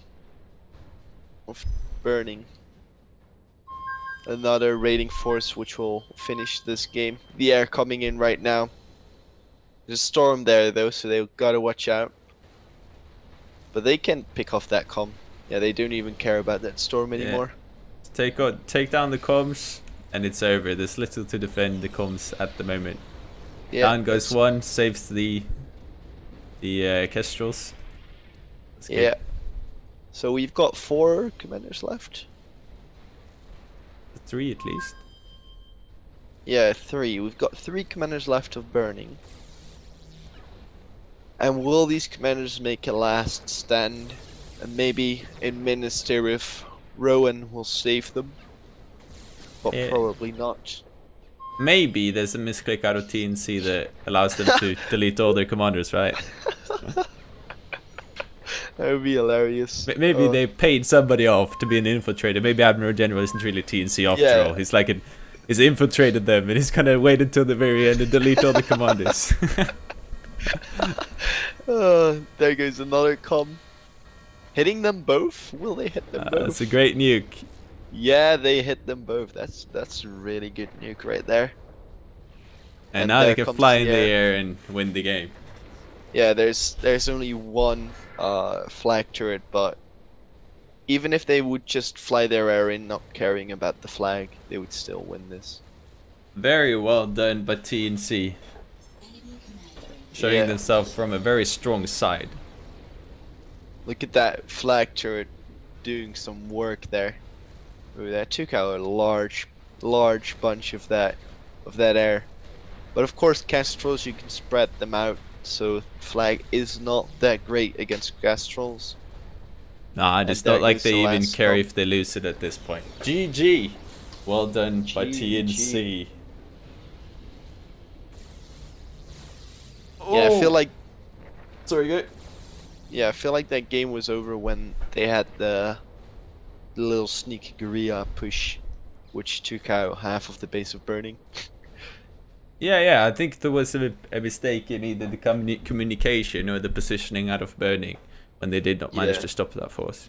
of burning. Another raiding force which will finish this game. The air coming in right now. There's a storm there though, so they've got to watch out. But they can pick off that comm. Yeah, they don't even care about that storm anymore. Yeah. Take down the comms, and it's over. There's little to defend the comms at the moment. Yeah, down goes one, saves the Kestrels. Yeah. So we've got 4 commanders left. 3 at least. Yeah, 3. We've got 3 commanders left of burning. And will these commanders make a last stand? And maybe in Minister if Rowan will save them? But probably not. Maybe there's a misclick out of TNC that allows them to delete all their commanders, right? That would be hilarious. Maybe they paid somebody off to be an infiltrator. Maybe Admiral General isn't really TNC after all. He's like he's infiltrated them and he's gonna wait until the very end and delete all the commanders. There goes another comm. Hitting them both? Will they hit them both? That's a great nuke. Yeah, they hit them both. That's a really good nuke right there. And now they can fly in the air and win the game. Yeah, there's only one flag turret, but even if they would just fly their air in, not caring about the flag, they would still win this. Very well done by TNC. Showing themselves from a very strong side. Look at that flag turret doing some work there. Ooh, that took out a large bunch of that air. But of course, Kestrels, you can spread them out, so flag is not that great against Kestrels. Nah, it's not like they even care if they lose it at this point. GG! Well done by TNC. Yeah, I feel like... Sorry, go. Yeah, I feel like that game was over when they had the little sneaky guerrilla push, which took out half of the base of burning. Yeah, I think there was a mistake in either the communication or the positioning out of burning when they did not manage to stop that force.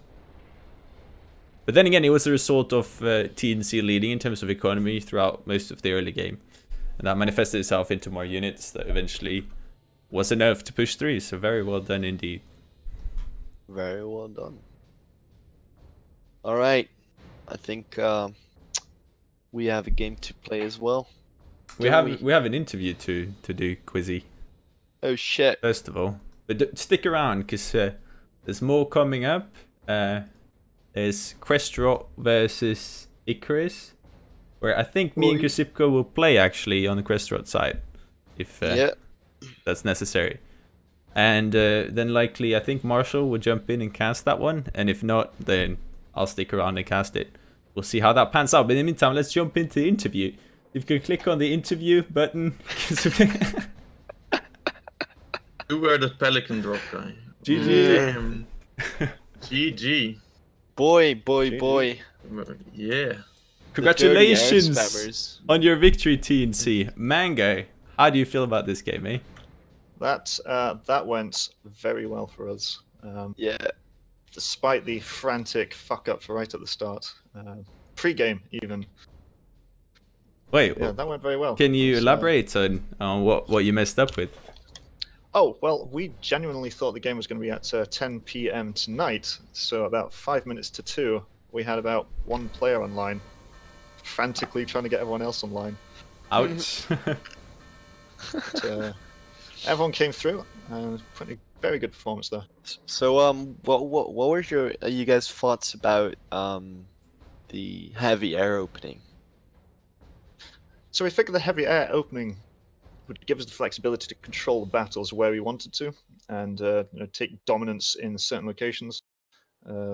But then again, it was a result of TNC leading in terms of economy throughout most of the early game. And that manifested itself into more units that eventually was enough to push through. So very well done indeed. Very well done. Alright, I think we have a game to play as well. We have an interview to do, Quizzy. Oh shit. First of all. But stick around, because there's more coming up. There's Questrot versus ICARUS, where I think me and Krasipko will play actually on the Questrot side, if that's necessary. And then likely I think Marshall will jump in and cast that one, and if not, then I'll stick around and cast it. We'll see how that pans out. But in the meantime, let's jump into the interview. If you could click on the interview button. You were the Pelican drop guy. GG. Damn. GG. Boy. Yeah. Congratulations on your victory, TNC. Mango, how do you feel about this game, eh? That went very well for us. Yeah. Despite the frantic fuck up right at the start, pre-game even. Wait, yeah, that went very well. Can you elaborate on what you messed up with? Oh, well, we genuinely thought the game was going to be at 10 p.m. tonight, so about 5 minutes to 2, we had about 1 player online, frantically trying to get everyone else online. Ouch. But, everyone came through, and pretty very good performance there. So, what were you guys' thoughts about the heavy air opening? So we figured the heavy air opening would give us the flexibility to control the battles where we wanted to, and take dominance in certain locations.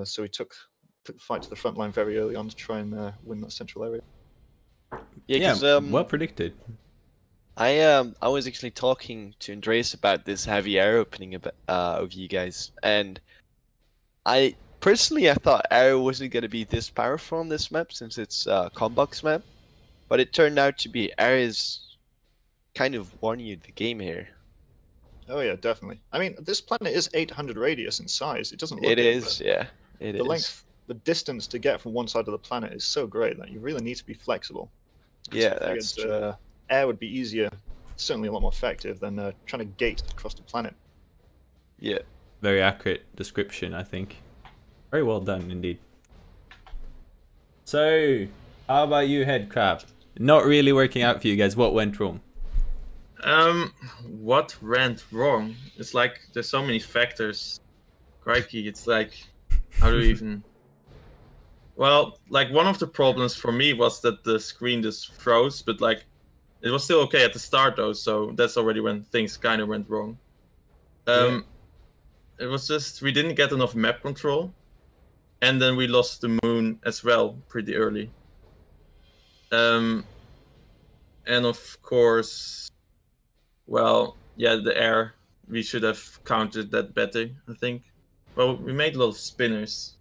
So we took the fight to the front line very early on to try and win that central area. Yeah, well predicted. I was actually talking to Andreas about this heavy air opening of you guys, and I thought air wasn't going to be this powerful on this map since it's a combox map, but it turned out to be air is kind of won you the game here. Oh yeah, definitely. I mean, this planet is 800 radius in size. It doesn't look It is, yeah. It is. Length, the distance to get from one side of the planet is so great that you really need to be flexible. Yeah, that's true. Air would be easier, certainly a lot more effective than trying to gate across the planet. Yeah. Very accurate description, I think. Very well done, indeed. So, how about you, Headcrab? Not really working out for you guys. What went wrong? What went wrong? It's like there's so many factors. Crikey, it's like, how do we even... Well, like one of the problems for me was that the screen just froze, but like it was still okay at the start though, so that's already when things kind of went wrong. It was just we didn't get enough map control, and then we lost the moon as well pretty early. And of course, well, yeah, the air, we should have countered that better, I think. Well, we made a lot of spinners.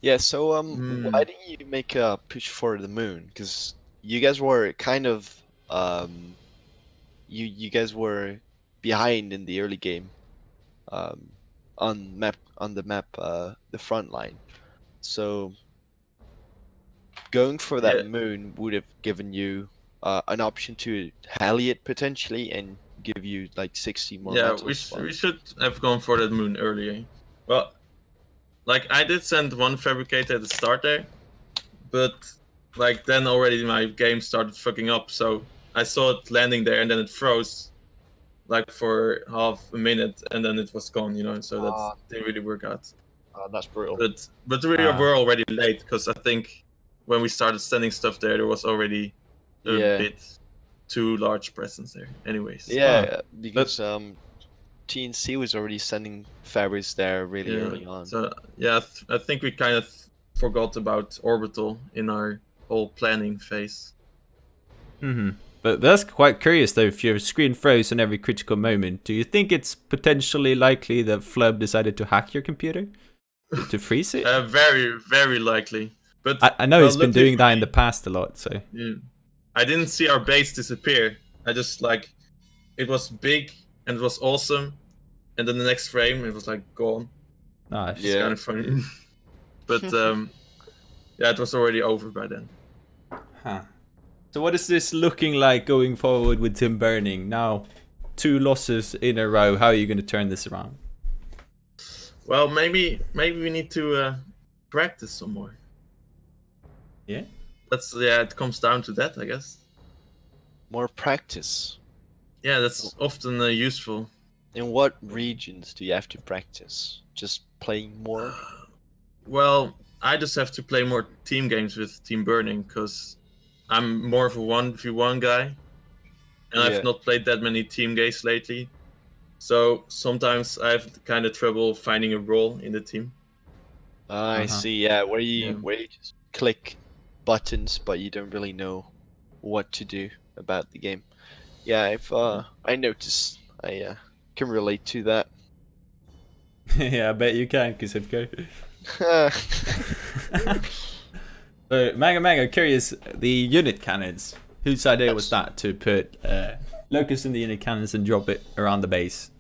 Yeah, so why didn't you make a push for the moon? Because you guys were kind of you guys were behind in the early game, on the map, the front line. So going for that moon would have given you an option to heli it potentially and give you like 60 more. Yeah, we should have gone for that moon earlier. Well, like I did send one fabricator at the start there, but like then already my game started fucking up, so I saw it landing there and then it froze like for half a minute and then it was gone, you know, so that didn't really work out. That's brutal. But we were already late because I think when we started sending stuff there was already a bit too large presence there. Anyways. Yeah, because TNC was already sending fabrics there really early on. So yeah, I think we kind of forgot about orbital in our whole planning phase. But that's quite curious though. If your screen froze in every critical moment, do you think it's potentially likely that Flub decided to hack your computer to freeze it? Very, very likely. But I know he's been doing that in the past a lot. So yeah. I didn't see our base disappear. I just like it was big and it was awesome, and then the next frame it was like gone. Nice. It's kind of funny. But yeah, it was already over by then. So what is this looking like going forward with Tim Burning? Now 2 losses in a row. How are you going to turn this around? Well, maybe we need to practice some more. Yeah? It comes down to that, I guess. More practice. Yeah, that's often useful. In what regions do you have to practice? Just playing more? Well, I just have to play more team games with Team Burning because I'm more of a 1v1 guy, and I've not played that many team games lately. So sometimes I have kind of trouble finding a role in the team. I see. Yeah, where you just click buttons, but you don't really know what to do about the game. Yeah, if I noticed, I can relate to that. Yeah, I bet you can, Kusipko. So, Mango, curious, the unit cannons. Whose idea was that to put locusts in the unit cannons and drop it around the base?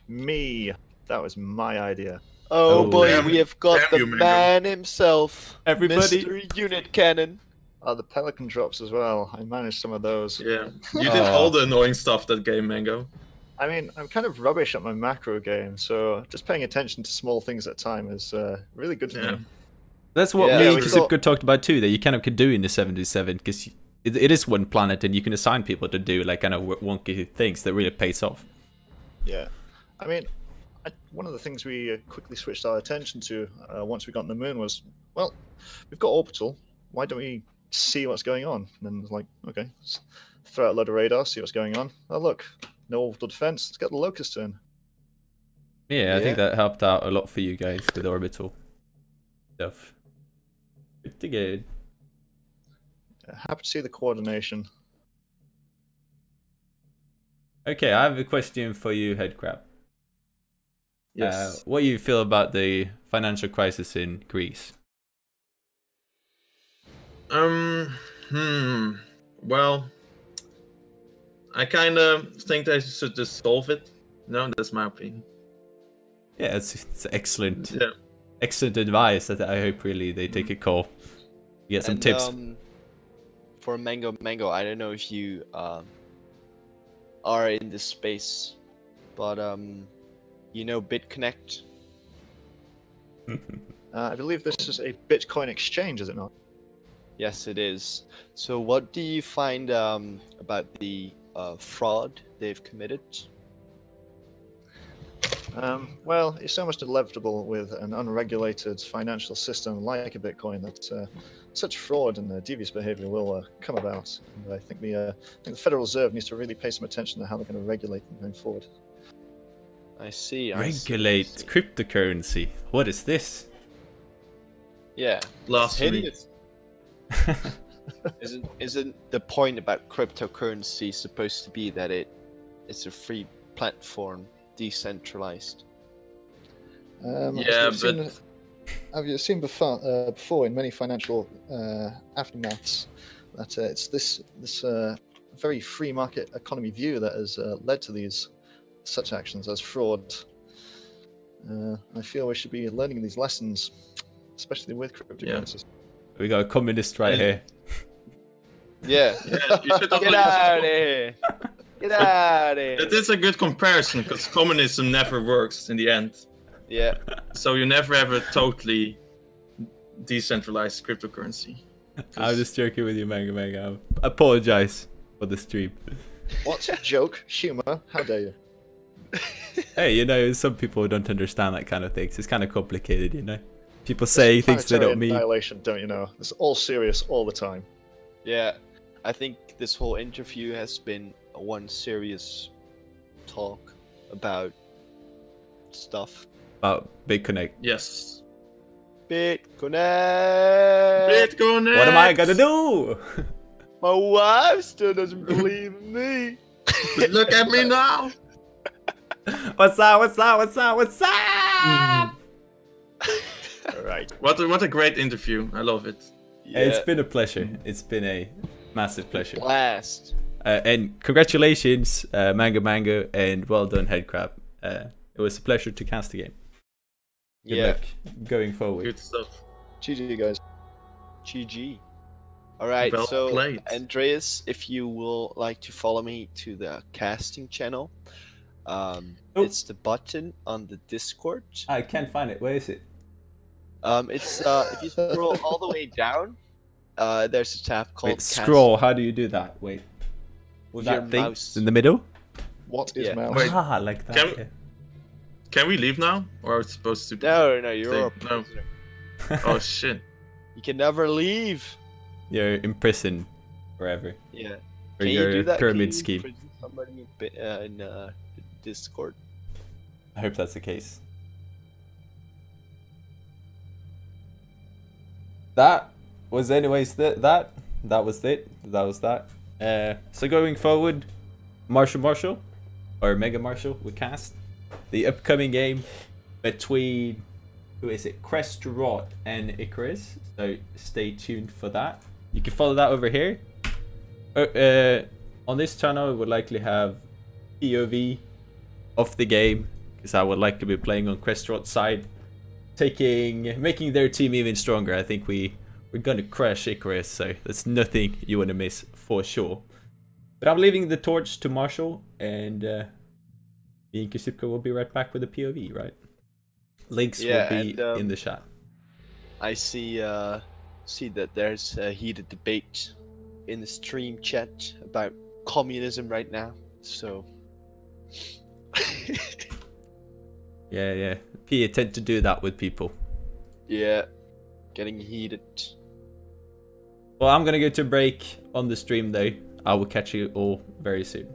Me. That was my idea. Oh boy, damn, we have got the you, Mango. man himself, Everybody. Mr. Unit Cannon. The pelican drops as well. I managed some of those. Yeah, you did all the annoying stuff that game, Mango. I mean, I'm kind of rubbish at my macro game, so just paying attention to small things at a time is really good for me. That's what Yeah, me we and Kusipko talked about too, that you kind of could do in the 7v7, because it is one planet and you can assign people to do like kind of wonky things that really pays off. Yeah. I mean, one of the things we quickly switched our attention to once we got on the moon was, well, we've got orbital. Why don't we see what's going on? And then it's like, okay, let's throw out a load of radar, see what's going on. Oh, look, no orbital defense. Let's get the locust in. Yeah, I think that helped out a lot for you guys with orbital stuff. Pretty good. Happy to see the coordination. Okay, I have a question for you, Headcrab. Yes. What do you feel about the financial crisis in Greece? Well, I kind of think they should just solve it. No, that's my opinion. Yeah, it's excellent. Yeah. Excellent advice that I hope really they take a call. Get some tips. For Mango, I don't know if you are in this space, but you know BitConnect? I believe this is a Bitcoin exchange, is it not? Yes, it is. So what do you find about the fraud they've committed? Well, it's almost inevitable with an unregulated financial system like a Bitcoin that such fraud and devious behavior will come about. And I think the Federal Reserve needs to really pay some attention to how they're going to regulate them going forward. I see. Regulate cryptocurrency. What is this? Yeah. Blasphemy. Isn't the point about cryptocurrency supposed to be that it's a free platform, decentralized? Yeah, but have you seen before in many financial aftermaths that it's this very free market economy view that has led to these such actions as fraud. I feel we should be learning these lessons, especially with cryptocurrencies. We got a communist right here. Yeah. You should Get out of here! Get out of here! It is a good comparison because communism never works in the end. Yeah. So you never have a totally decentralized cryptocurrency. I was just joking with you, Mango. I apologize for the stream. What? Joke? Humor? How dare you? Hey, you know, some people don't understand that kind of things. It's kind of complicated, you know. People say things they don't mean. Annihilation, don't you know? It's all serious all the time. Yeah. I think this whole interview has been one serious talk about stuff. About BitConnect. Yes. BitConnect! BitConnect! What am I gonna do? My wife still doesn't believe in me. Look at me now! What's up? Alright. What a great interview. I love it. Yeah. It's been a pleasure. It's been a massive pleasure. Blast. And congratulations, Mango, and well done, Headcrab. It was a pleasure to cast the game. Good luck going forward. Good stuff. GG, guys. GG. Alright, Well so played. Andreas, if you will like to follow me to the casting channel, it's the button on the Discord. I can't find it. Where is it? It's if you scroll all the way down, there's a tab called Wait, scroll. How do you do that? Wait. with That your thing mouse. in the middle? What is Yeah. mouse? Wait. Ah, like that. Can- yeah. Can we leave now? Or are we supposed to? No, you're a Stay- no. prisoner. Oh shit. You can never leave. You're in prison forever. Yeah. For Can you your do that? pyramid Can you scheme. imprison somebody in Discord? I hope that's the case. That was anyways that was it. That was that. So going forward, Marshall, or Mega Marshall, we cast the upcoming game between, who is it, Crest-Rot and ICARUS. So stay tuned for that. You can follow that over here. On this channel, we would likely have POV of the game, because I would like to be playing on Crest-Rot's side, making their team even stronger. I think we're gonna crush ICARUS, so that's nothing you want to miss for sure. But I'm leaving the torch to Marshall, and me and Kusipka will be right back with the POV, right? Links will be in the chat. I see that there's a heated debate in the stream chat about communism right now, so yeah. P tend to do that with people. Yeah, getting heated. Well, I'm gonna go to break on the stream though. I will catch you all very soon.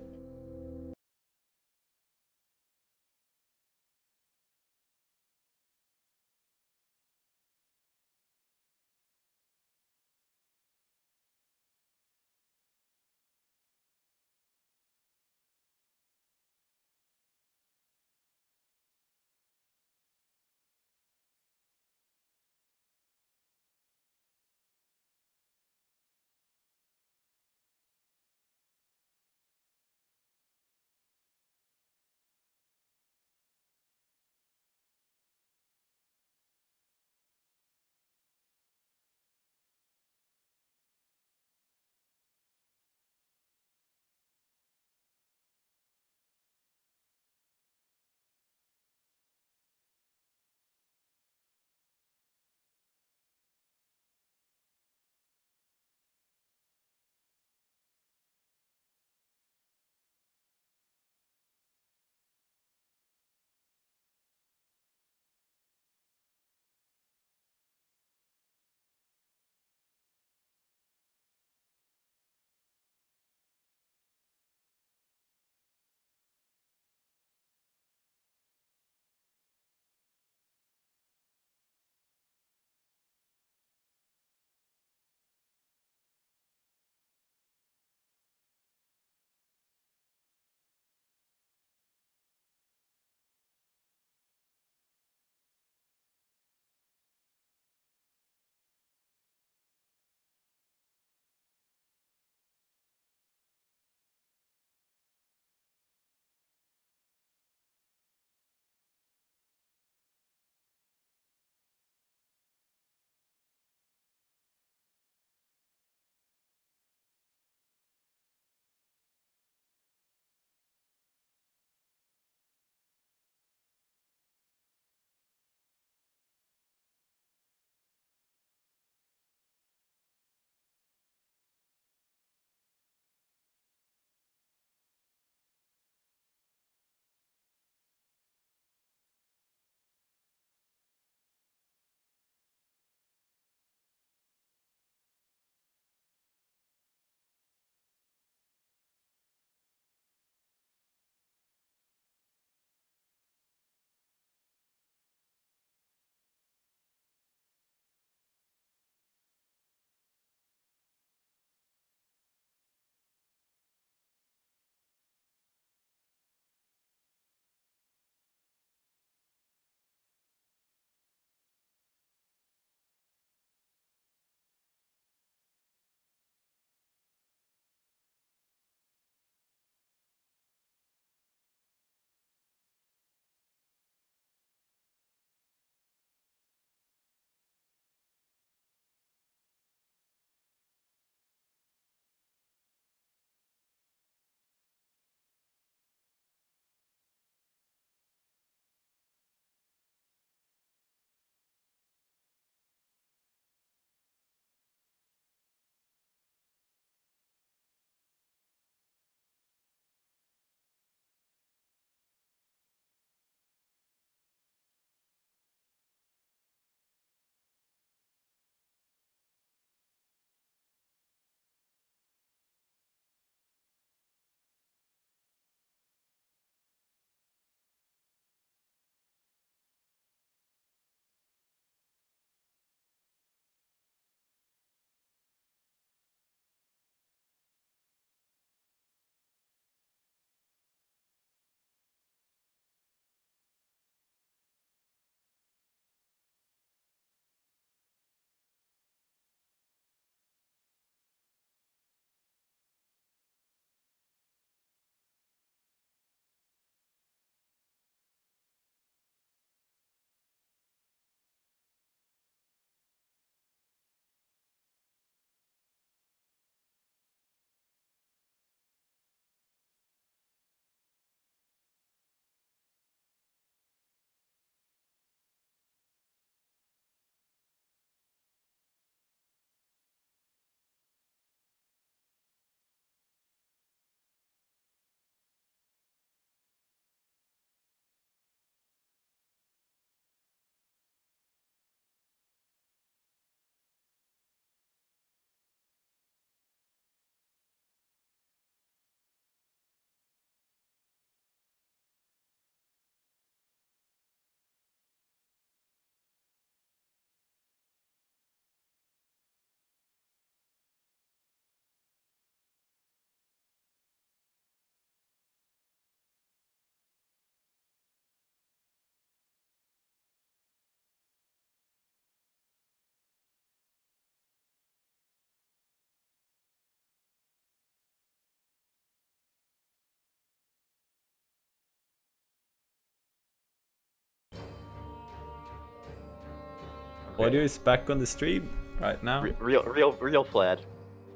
Audio is back on the stream right now. Real plan.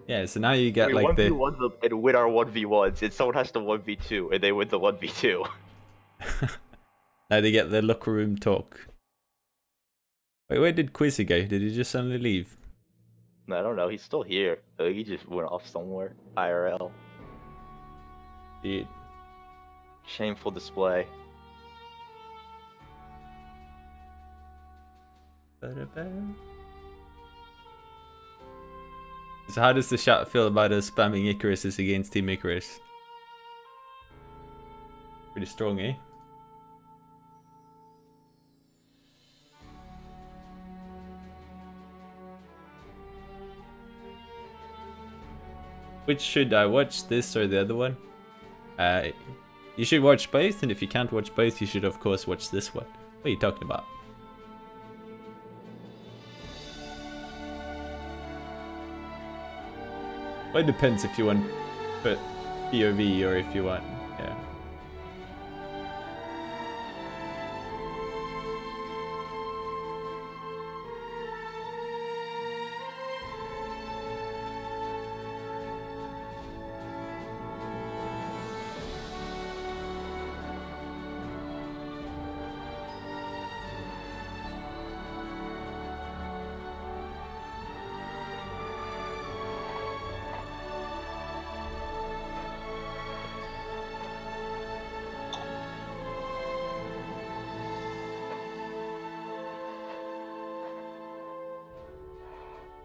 Yeah, so now you get we like the 1v1 them and win our 1v1s, and someone has to 1v2, and they win the 1v2. now they get the locker room talk. Wait, where did Quizzy go? Did he just suddenly leave? I don't know. He's still here. He just went off somewhere. IRL. Dude. Shameful display. So how does the chat feel about us spamming Icarus against Team Icarus? Pretty strong, eh? Which should I watch, this or the other one? You should watch both, and if you can't watch both, you should of course watch this one. What are you talking about? Well, it depends if you want put POV or if you want, yeah.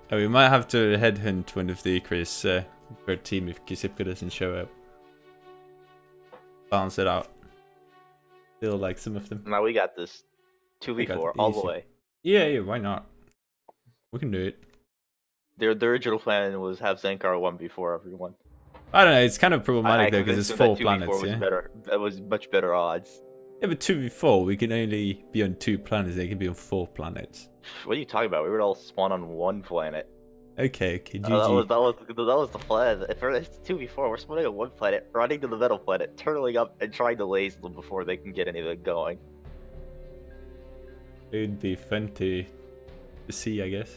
Oh, we might have to headhunt one of the Icarus per team if Kisipka doesn't show up. Balance it out. Still like some of them. Now we got this. 2v4 all the way. Yeah, why not? We can do it. The original plan was have Zankar 1v4 everyone. I don't know, it's kind of problematic though because it's 4 planets, was yeah? better. That was much better odds. Yeah, but 2v4, we can only be on 2 planets, they can be on 4 planets. What are you talking about? We would all spawn on 1 planet. Okay, GG. That was the plan. If it's 2v4, we're spawning on 1 planet, running to the middle planet, turtling up, and trying to laze them before they can get anything going. It would be fun to see, I guess.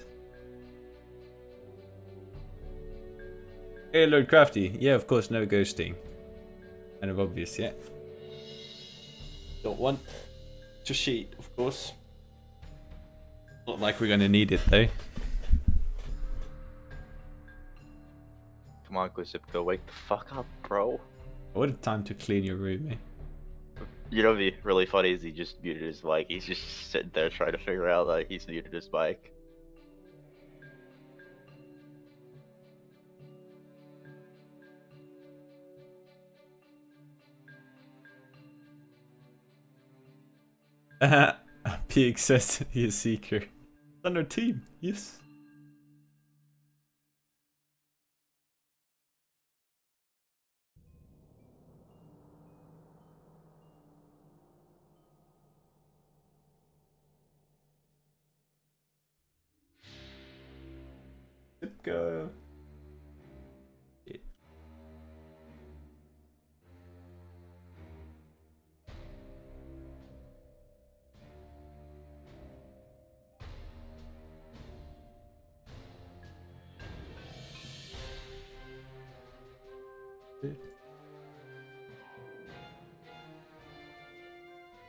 Hey, Lord Crafty. Yeah, of course, no ghosting. Kind of obvious, yeah. Don't want to cheat, of course. Not like we're gonna need it, though. Come on, Quizipko, wake the fuck up, bro. What a time to clean your room, eh? You know what'd be really funny is he just muted his mic. He's just sitting there trying to figure out that he's muted his mic. PX says he is Seeker. On our team, yes. Go. Yeah.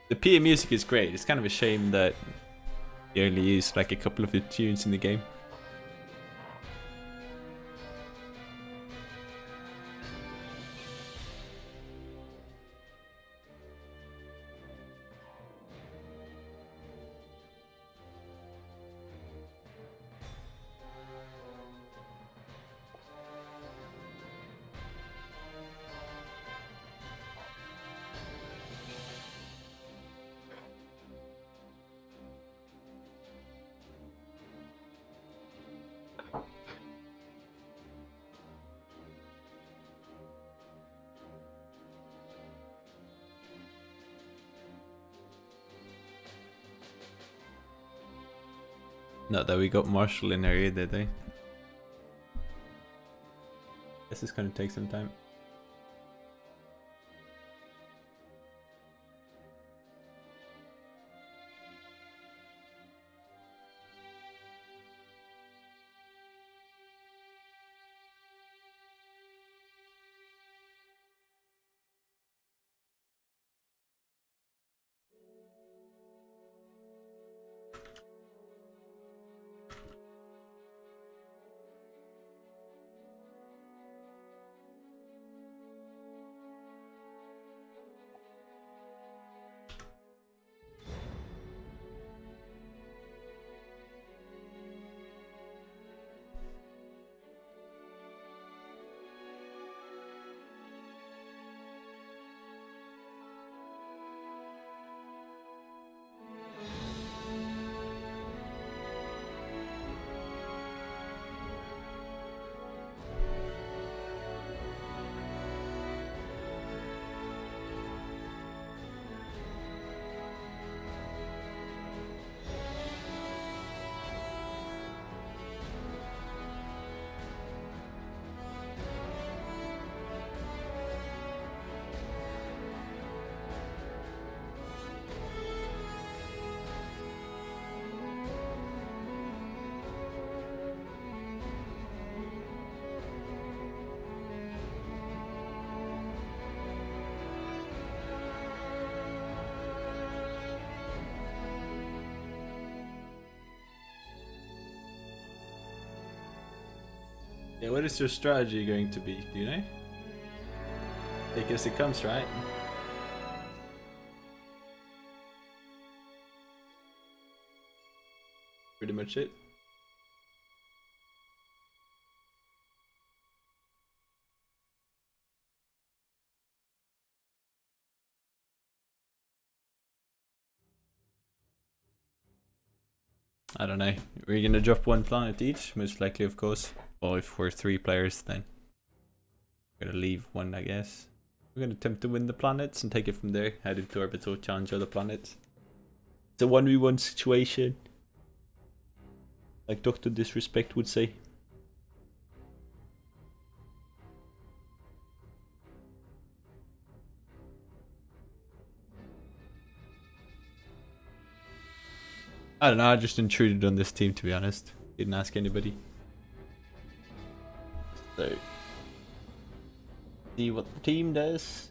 The PA music is great. It's kind of a shame that you only use like a couple of the tunes in the game. Not that we got Marshall in there either, did they? This is gonna take some time. Yeah, what is your strategy going to be? Do you know? Take it as it comes, right? Pretty much it. I don't know. We're gonna drop one planet each, most likely, of course. Or if we're 3 players, then we're gonna leave one, I guess. We're gonna attempt to win the planets and take it from there. Head into orbit or challenge other planets. It's a 1v1 situation, like Dr. Disrespect would say. I don't know, I just intruded on this team, to be honest. Didn't ask anybody. So, see what the team does.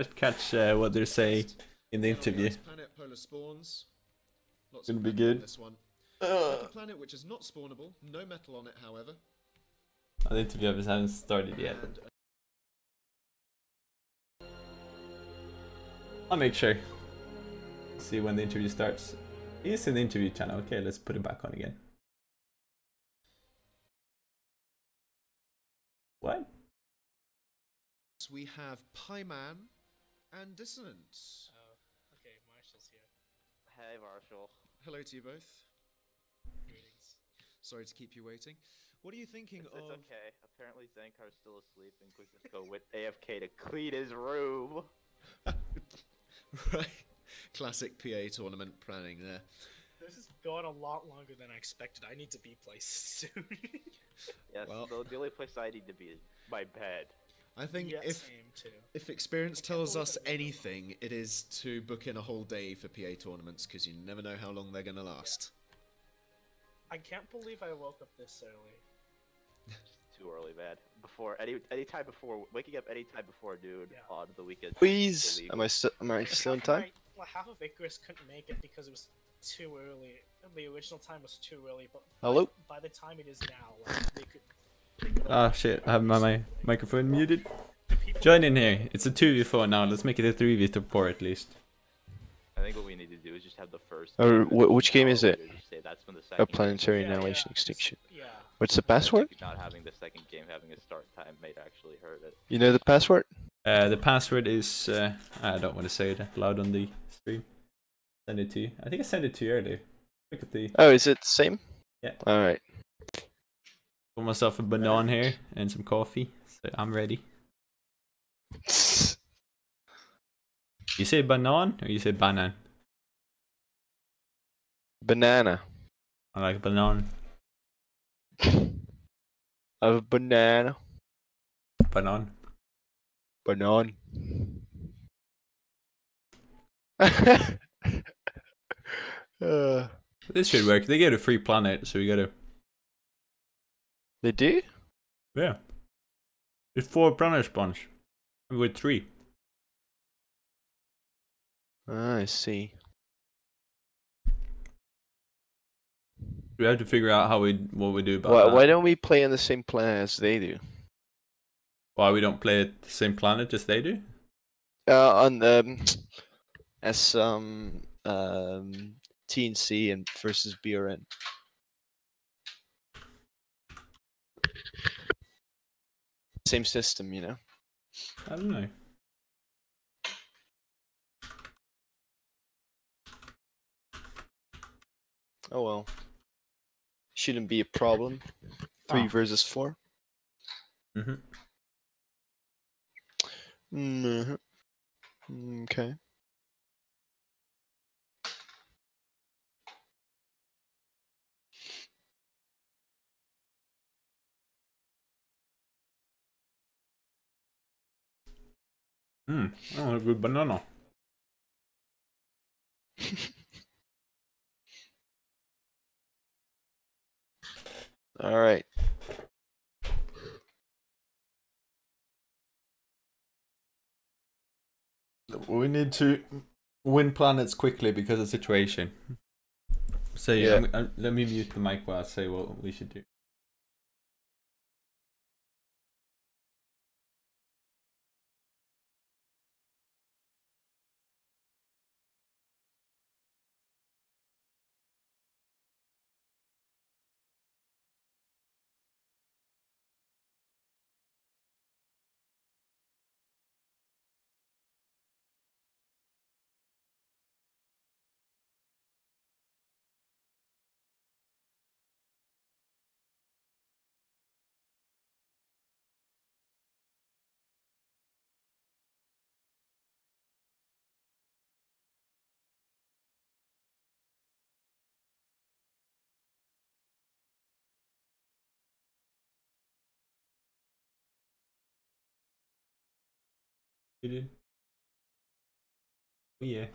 Catch what they're saying in the interview. Planet polar spawns. Lots Gonna of be metal on good. this one. Like a planet which is not spawnable, no metal on it, however. The interview hasn't started yet. And I'll make sure. See when the interview starts. He's in the interview channel. Okay, let's put it back on again. What? we have Pieman and Dissonance. Oh, okay, Marshall's here. Hey, Marshall. Hello to you both. Greetings. Sorry to keep you waiting. What are you thinking It's of? okay. Apparently Zankar's still asleep and Quizisco went AFK to clean his room. Right. Classic PA tournament planning there. This is going a lot longer than I expected. I need to be placed soon. Yes, Well- the only place I need to be is my bed. I think Yeah, if same too. if experience tells believe us that we don't. anything, it is to book in a whole day for PA tournaments because you never know how long they're gonna last. I can't believe I woke up this early. Too early, man. Before any time before waking up any time before noon Yeah. on the weekend. Please, illegal. am I still in Half of time? half of Icarus couldn't make it because it was too early. The original time was too early, but Hello? by the time it is now, like, they could Ah shit, I have my microphone muted. the people Join in here. It's a 2v4 now. Let's make it a 3v4 at least. I think what we need to do is just have the first. Or game, which game is it? just say that's when the A second game Planetary starts. Annihilation Extinction. Yeah. What's the I password? think not having the second game having a start time might actually hurt it. You know the password? The password is I don't want to say it loud on the stream. Send it to you. I think I sent it to you earlier. Look at the. Oh, is it the same? Yeah. Alright. Got myself a banana here and some coffee, so I'm ready. You say banan or you say banan? Banana. I like banan. A banana. Banan. Banan. This should work. They get a free planet, so we gotta. They do? Yeah. It's 4 planet spawns. With 3. Ah, I see. We have to figure out what we do about Why that. don't we play on the same planet as they do? Why we don't play at the same planet as they do? On as TNC and versus BRN. Same system, you know. I don't know. Oh well. Shouldn't be a problem. 3 versus 4. Mhm. Okay. Oh, a good banana. All right. We need to win planets quickly because of the situation. So Yeah. let me mute the mic while I say what we should do. You did? Oh, yeah.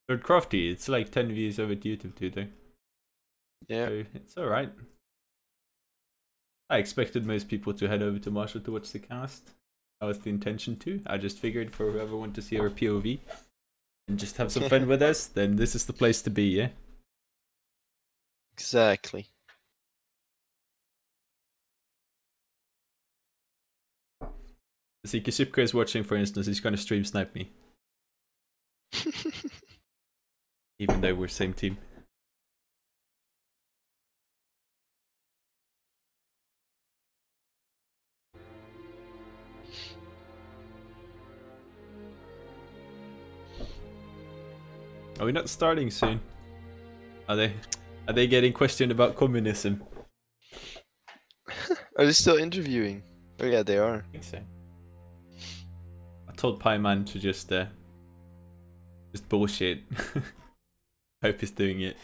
Lord Crofty, it's like 10 views over at YouTube today. Yeah. So it's alright. I expected most people to head over to Marshall to watch the cast. That was the intention too. I just figured for whoever wanted to see our POV and just have some fun with us, then this is the place to be, yeah? Exactly. See, Kisipka is watching, for instance, he's gonna stream snipe me. Even though we're same team. Are we not starting soon? Are they getting questioned about communism? Are they still interviewing? Oh yeah, they are. I think so. I told Pieman to just bullshit. Hope he's doing it.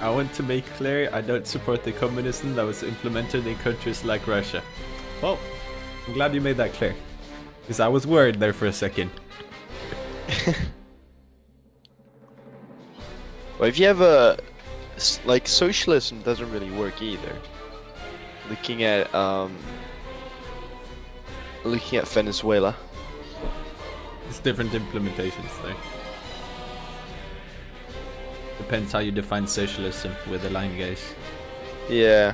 I want to make clear I don't support the communism that was implemented in countries like Russia. Well, I'm glad you made that clear. Because I was worried there for a second. Well, if you have a... like, socialism doesn't really work either. Looking at Venezuela. It's different implementations though. Depends how you define socialism with the line guys. Yeah.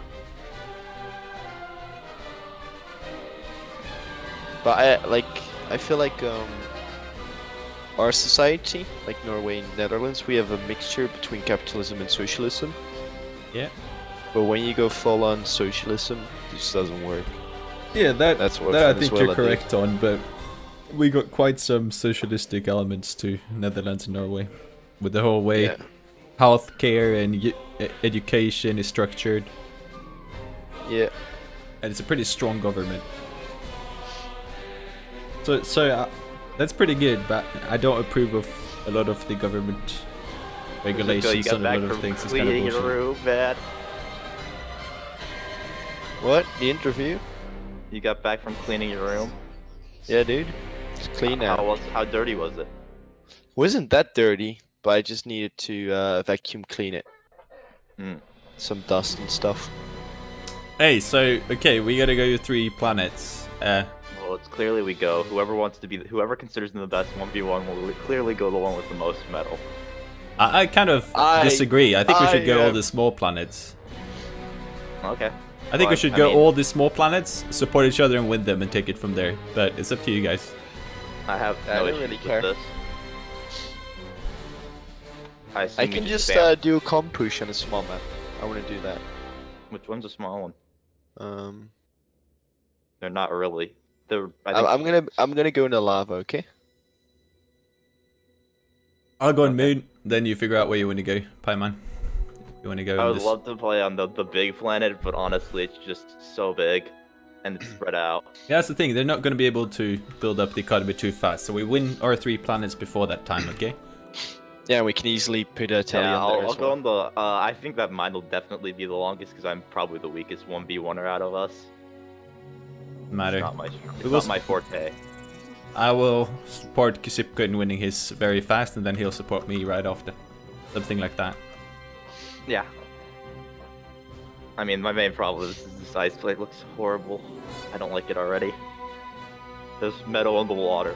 But I feel like our society, like Norway and Netherlands, we have a mixture between capitalism and socialism. Yeah. But when you go full on socialism, it just doesn't work. Yeah, that's what that I think Venezuela you're correct on, but we got quite some socialistic elements to Netherlands and Norway. With the whole way healthcare and education is structured. Yeah. And it's a pretty strong government. So that's pretty good, but I don't approve of a lot of the government regulations on a lot of things. It's kind of bullshit. Room, man. What? The interview? You got back from cleaning your room? Yeah, dude. It's clean now. How dirty was it? Wasn't that dirty, but I just needed to vacuum clean it. Some dust and stuff. Hey, so okay, we gotta go to 3 planets. Well, it's clearly we go. Whoever considers them the best 1v1 will clearly go the one with the most metal. I kind of disagree. I think we should go all the small planets. Okay. I think we should go all the small planets, support each other and win them and take it from there. But it's up to you guys. I have no issues with this. I can just do a comp push on a small map. I want to do that. Which one's a small one? They're not really. I'm gonna go into lava, okay? I'll go on moon, then you figure out where you want to go, Pieman. You want to go? I would love to play on the big planet, but honestly, it's just so big and it's spread out. Yeah, that's the thing. They're not going to be able to build up the economy too fast, so we win our 3 planets before that time, okay? Yeah, we can easily put a tally on there I'll as go well. on the. I think that mine will definitely be the longest because I'm probably the weakest 1v1er out of us. Matter. It's not my forte. I will support Kisipka in winning his very fast, and then he'll support me right after. Something like that. Yeah. I mean, my main problem is this ice plate looks horrible. I don't like it already. There's metal in the water.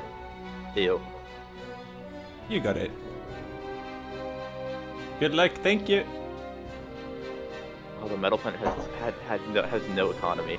Ew. You got it. Good luck, thank you. Oh, the metal planet has no economy.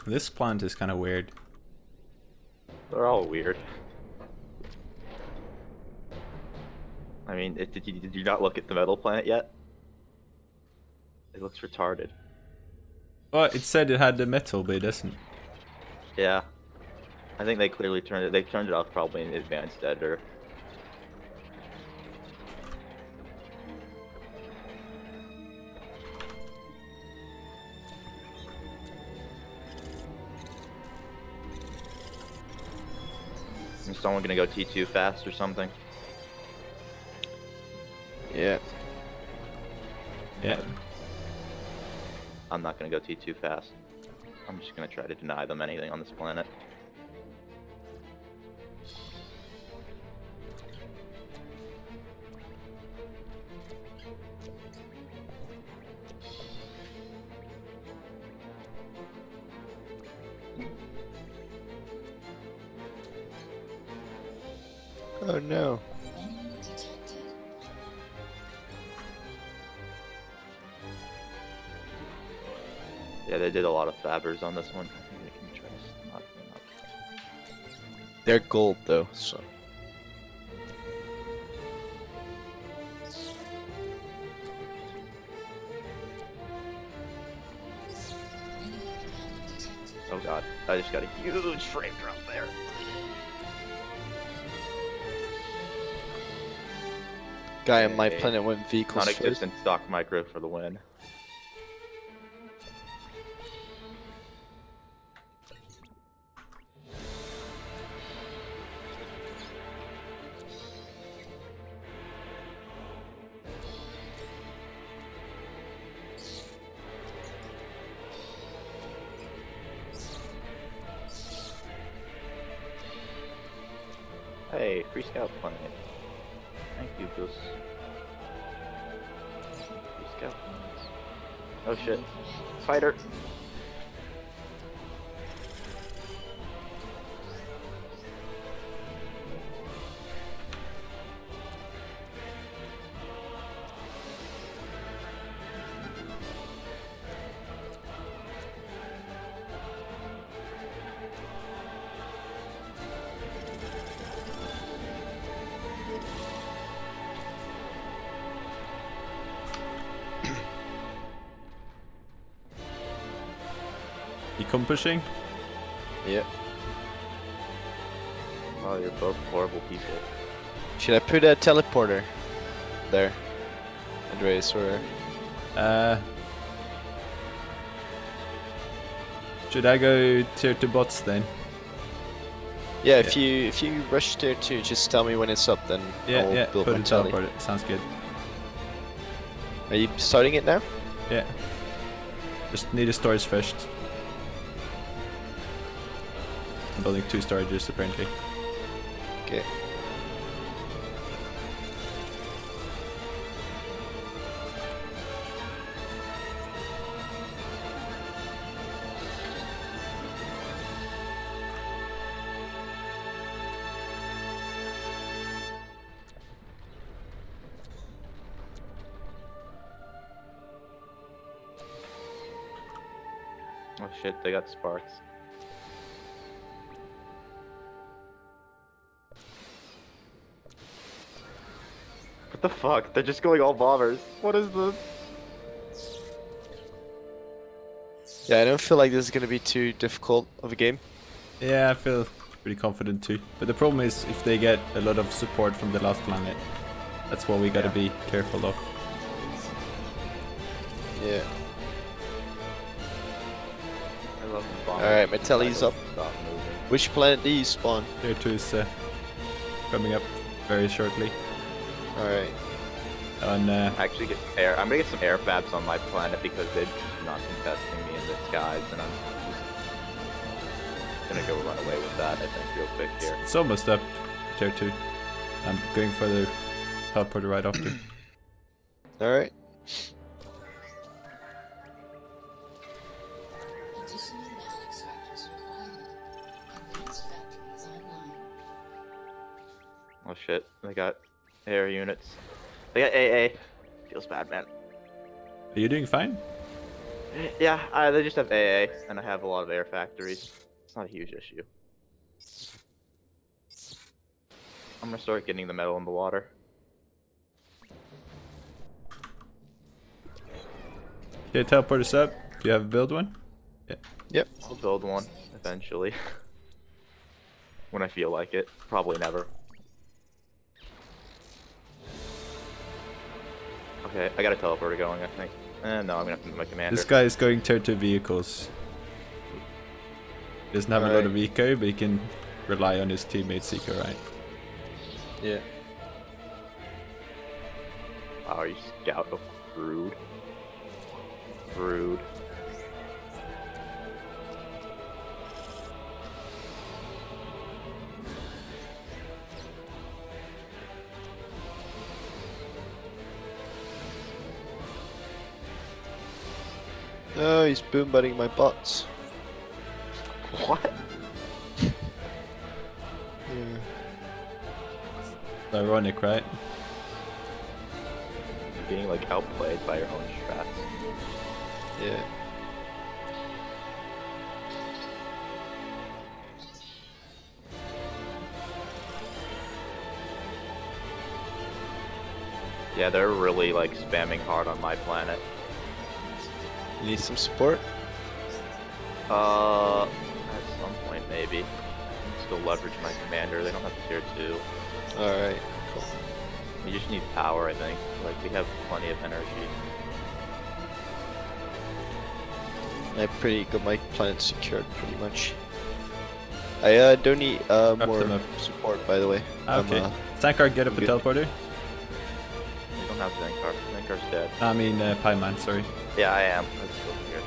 This plant is kind of weird. They're all weird. I mean, did you not look at the metal planet yet? It looks retarded. Well, it said it had the metal, but it doesn't. Yeah. I think they clearly turned it. They turned it off probably in the advanced editor. Is someone gonna go T2 fast or something? Yeah. Yeah. I'm not gonna go T2 fast. I'm just gonna try to deny them anything on this planet. Oh no. Yeah, they did a lot of fabbers on this one. I think they can try to knock them up. They're gold though, so. Oh god, I just got a huge frame drop there. Guy on my planet went vehicles first. Non-existent stock micro for the win. Hey, free scout planet. Thank you, Goose. Free scout planets. Oh shit. Fighter! You come pushing? Yeah. Oh, you're both horrible people. Should I put a teleporter there? Andreas, or should I go tier 2 bots then? yeah, if you rush tier 2, just tell me when it's up, then I'll Yeah, build put my a tally. teleporter. Sounds good. Are you starting it now? Yeah. Just need a storage first. I'm building 2 storages apparently. Okay. Oh shit, they got sparks. What the fuck? They're just going all bombers. What is this? Yeah, I don't feel like this is gonna be too difficult of a game. Yeah, I feel pretty confident too. But the problem is if they get a lot of support from the last planet. That's what we gotta be careful of. Yeah. I love the bomb. Alright, my tally's up. Stop moving. Which planet do you spawn? Tier 2 is coming up very shortly. Alright. On Actually, I'm gonna get some air fabs on my planet because they're just not contesting me in the skies, and I'm just gonna go run away with that. I think real quick here. it's almost up, tier 2. I'm going for the teleporter right after. Alright. Oh shit, they got air units. They got AA. Feels bad, man. Are you doing fine? Yeah, they just have AA, and I have a lot of air factories. It's not a huge issue. I'm gonna start getting the metal in the water. Okay, teleporters up. Do you have a build one? Yep. I'll build one eventually. When I feel like it. Probably never. Okay, I got a teleporter going, I think. No, I'm gonna have to move my commander. This guy is going tier 2 vehicles. He doesn't have a lot of eco, but he can rely on his teammates' eco, right? Yeah. Wow, you scout. Oh, rude. Rude. No, he's boom butting my bots. What? Yeah. Ironic, right? You're being like outplayed by your own strats. Yeah. Yeah, they're really like spamming hard on my planet. You need some support? At some point maybe. I can still leverage my commander. They don't have tier 2. Alright, cool. We just need power, I think. Like, we have plenty of energy. I got my planet secured pretty much. I don't need more support, by the way. Okay. Sankar, get up a good. teleporter. We don't have Zankar. Zankar's dead. I mean, Pieman, sorry. Yeah, I am. That's still here.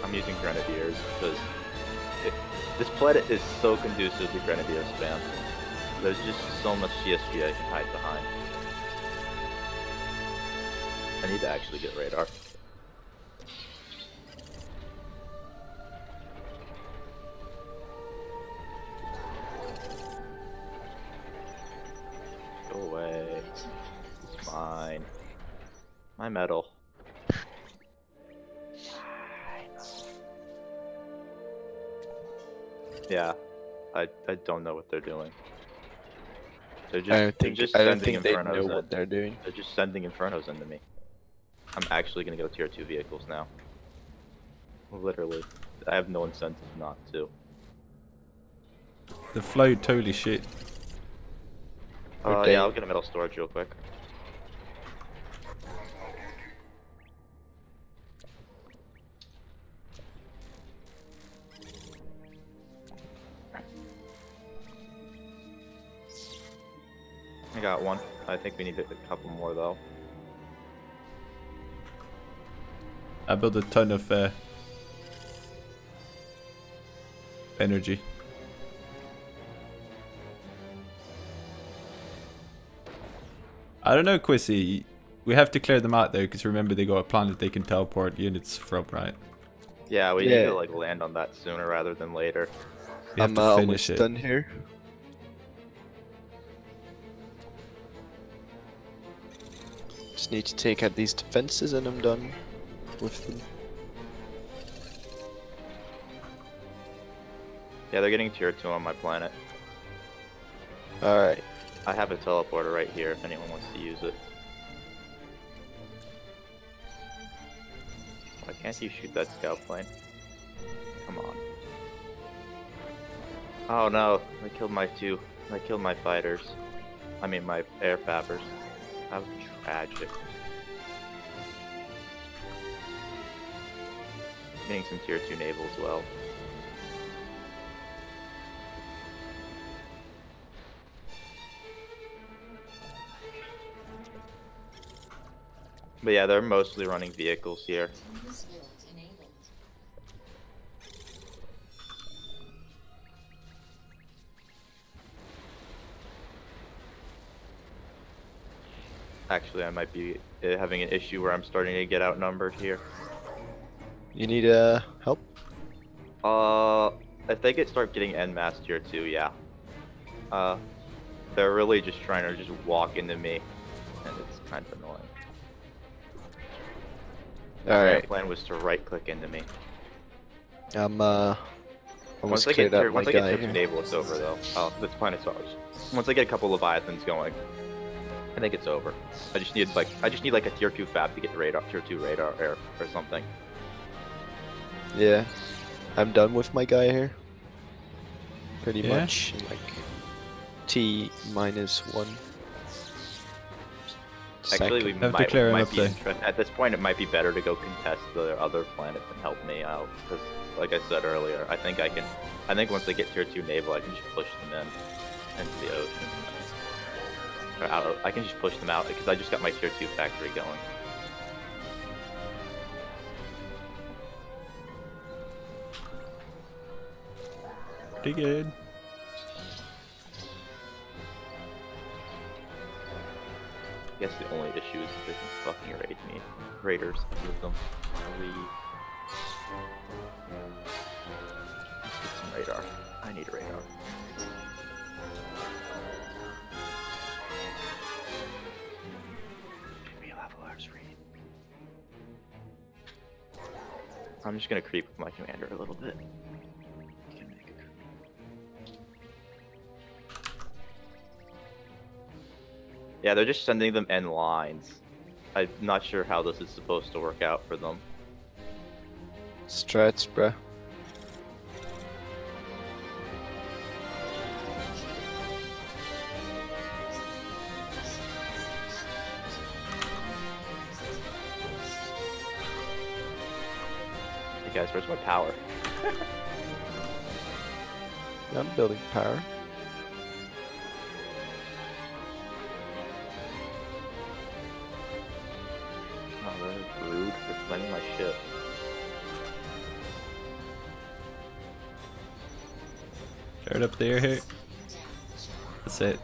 I'm using Grenadiers because this planet is so conducive to Grenadier spam. There's just so much CSG I can hide behind. I need to actually get radar. Go away. It's mine. My medal. Yeah, I don't know what they're doing. They're just, I don't think they know what they're doing. They're just sending Infernos into me. I'm actually gonna go tier 2 vehicles now. Literally. I have no incentive not to. The flow totally shit. Yeah, I'll get a metal storage real quick. I got one. I think we need a couple more though. I built a ton of energy. I don't know, Quissy. We have to clear them out though, because remember they got a planet they can teleport units from, right? Yeah, we need to like land on that sooner rather than later. I'm almost done here. Just need to take out these defenses and I'm done with them. Yeah, they're getting tier 2 on my planet. Alright. I have a teleporter right here if anyone wants to use it. Why can't you shoot that scout plane? Come on. Oh no, I killed my fighters. I mean my air fabbers. That was tragic. Getting some tier 2 naval as well. But yeah, they're mostly running vehicles here. Actually, I might be having an issue where I'm starting to get outnumbered here. You need help? If they start getting en masse tier 2, yeah. They're really just trying to just walk into me, and it's kind of annoying. Alright. My plan was to right click into me. I'm Once I get tier 2 naval, it's over though. Oh, this planet's ours. Once I get a couple Leviathans going, I think it's over. I just need like a tier 2 fab to get radar, tier 2 radar or something. Yeah, I'm done with my guy here. Pretty Yeah. much, like T-1. Actually, we Have to clear him might up be there. at this point. It might be better to go contest the other planets and help me out, because, like I said earlier, I think once they get tier 2 naval, I can just push them into the ocean. Or out. I can just push them out because I just got my tier 2 factory going. Pretty good. I guess the only issue is they can fucking raid me. Raiders, with them. Let's get some radar. I need radar. Give me a level archery. I'm just gonna creep with my commander a little bit. Yeah, they're just sending them in lines. I'm not sure how this is supposed to work out for them. Strats, bruh. Hey guys, where's my power? I'm building power. Oh, that is rude for claiming my ship. Start up there here. That's it.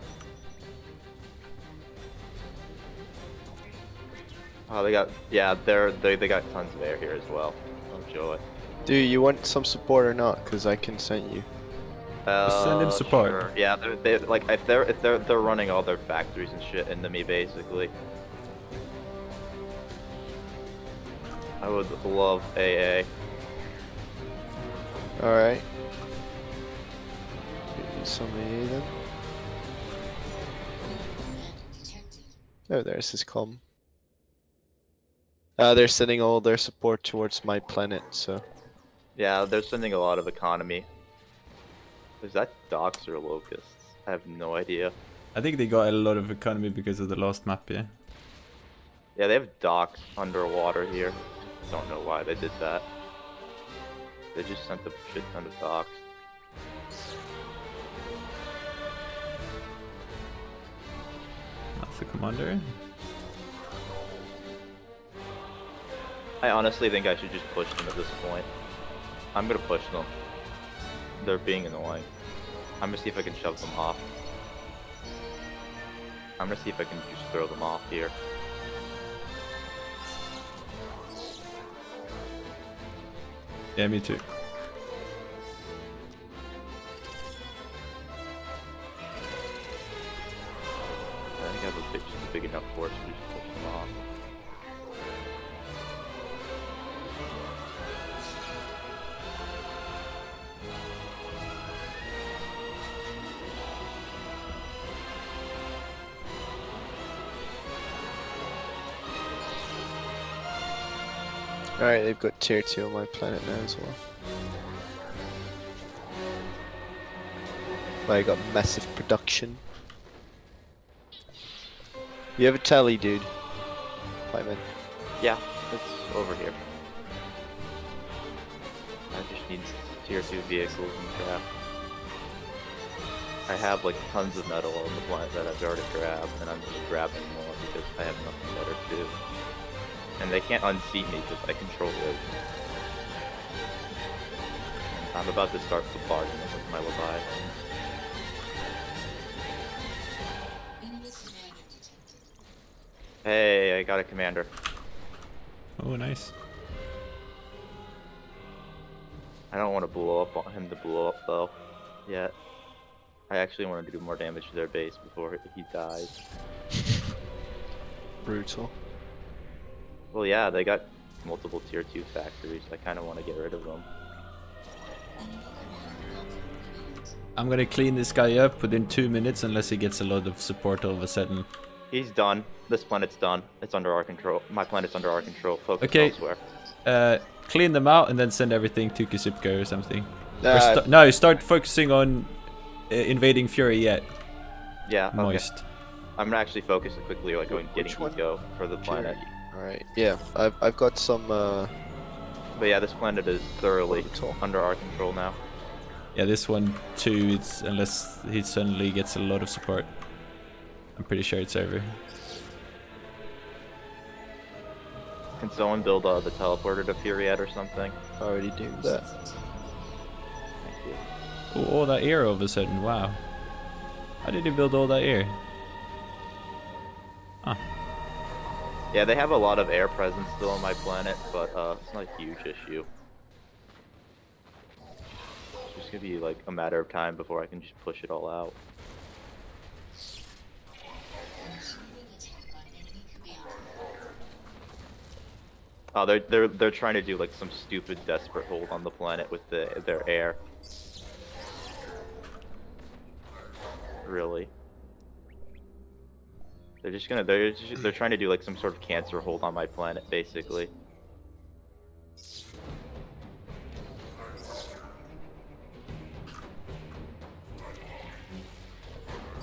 Oh, they got, yeah, they got tons of air here as well. Oh joy. Dude, you want some support or not? Cause I can send you. Just send him support. Sure. Yeah, they like if they're running all their factories and shit into me basically. I would love AA. Alright. Some AA then. Oh, there's his comm. They're sending all their support towards my planet, so. Yeah, they're sending a lot of economy. Is that docks or locusts? I have no idea. I think they got a lot of economy because of the last map, yeah. Yeah, they have docks underwater here. Don't know why they did that. They just sent a shit ton of docks. That's the commander. I honestly think I should just push them at this point. I'm gonna push them. They're being annoying. I'm gonna see if I can shove them off. I'm gonna see if I can just throw them off here. Yeah, me too. I think I have just a big enough force to just push them off. Alright, they've got tier 2 on my planet now as well. But I got massive production. You have a tally, dude? Pikeman. Yeah, it's over here. I just need tier 2 vehicles and crap. I have like tons of metal on the planet that I've already grabbed, and I'm just grabbing more because I have nothing better to do. And they can't unseat me because I control it. And I'm about to start bombarding them with my Leviathan. Hey, I got a commander. Oh, nice. I don't want to blow up on him to blow up though, yet. I actually want to do more damage to their base before he dies. Brutal. Well, yeah, they got multiple tier 2 factories. I kind of want to get rid of them. I'm gonna clean this guy up within 2 minutes unless he gets a lot of support all of a sudden. He's done. This planet's done. It's under our control. My planet's under our control. Focus Okay. elsewhere. clean them out and then send everything to Kisipka or something. No, start focusing on invading Fury yet. Yeah, okay. Moist. I'm gonna actually focus quickly like on getting Eco for the planet. Alright, yeah, I've got some But yeah, this planet is thoroughly under our control now. Yeah, this one too, it's unless he suddenly gets a lot of support. I'm pretty sure it's over. Can someone build the teleporter to Furiat or something? already doing that. Thank you. Oh, all that air all of a sudden, wow. How did he build all that air? Huh. Yeah, they have a lot of air presence still on my planet, but it's not a huge issue. It's just gonna be like a matter of time before I can just push it all out. Oh, they're trying to do like some stupid desperate hold on the planet with their air. Really? They're trying to do like some sort of cancer hold on my planet, basically.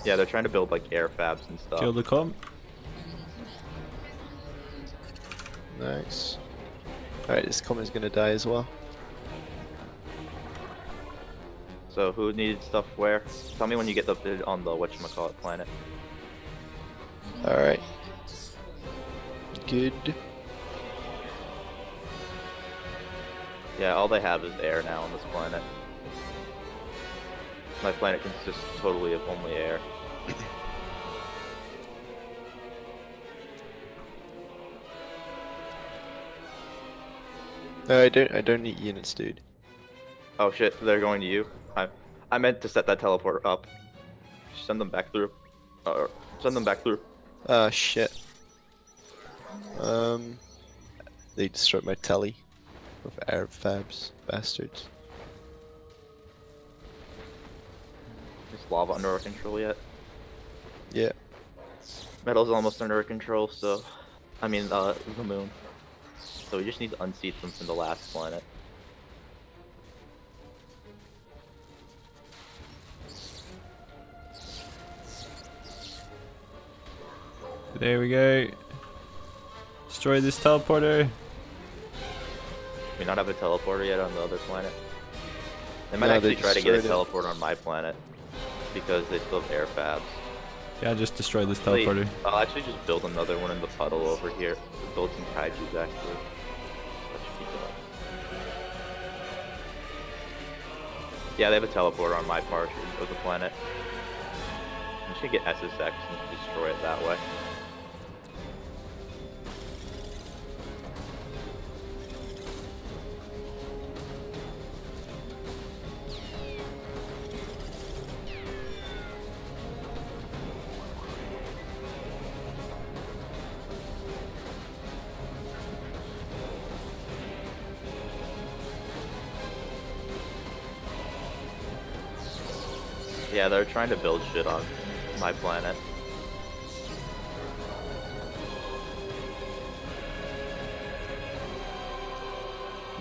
Yeah, they're trying to build like air fabs and stuff. Kill the comp. Nice. Alright, this comment's gonna die as well. So who needed stuff where? Tell me when you get the bid on the whatchamacallit planet. Alright. Good. Yeah, all they have is air now on this planet. My planet consists totally of only air. No, I don't need units, dude. Oh shit, they're going to you. I meant to set that teleporter up. Send them back through. Send them back through. Ah, shit. They destroyed my telly with air fabs, bastards. Is lava under our control yet? Yeah. Metal's almost under our control, so... I mean, the moon. So we just need to unseat them from the last planet. There we go. Destroy this teleporter. We not have a teleporter yet on the other planet. They might No, actually they try to get a destroyed teleporter on my planet because they still have air fabs. Yeah, just destroy this Actually, teleporter. I'll actually just build another one in the puddle over here. Build some kaijus actually. That should be good. Yeah, they have a teleporter on my part of the planet. I'm just gonna get SSX and destroy it that way. Yeah, they're trying to build shit on my planet.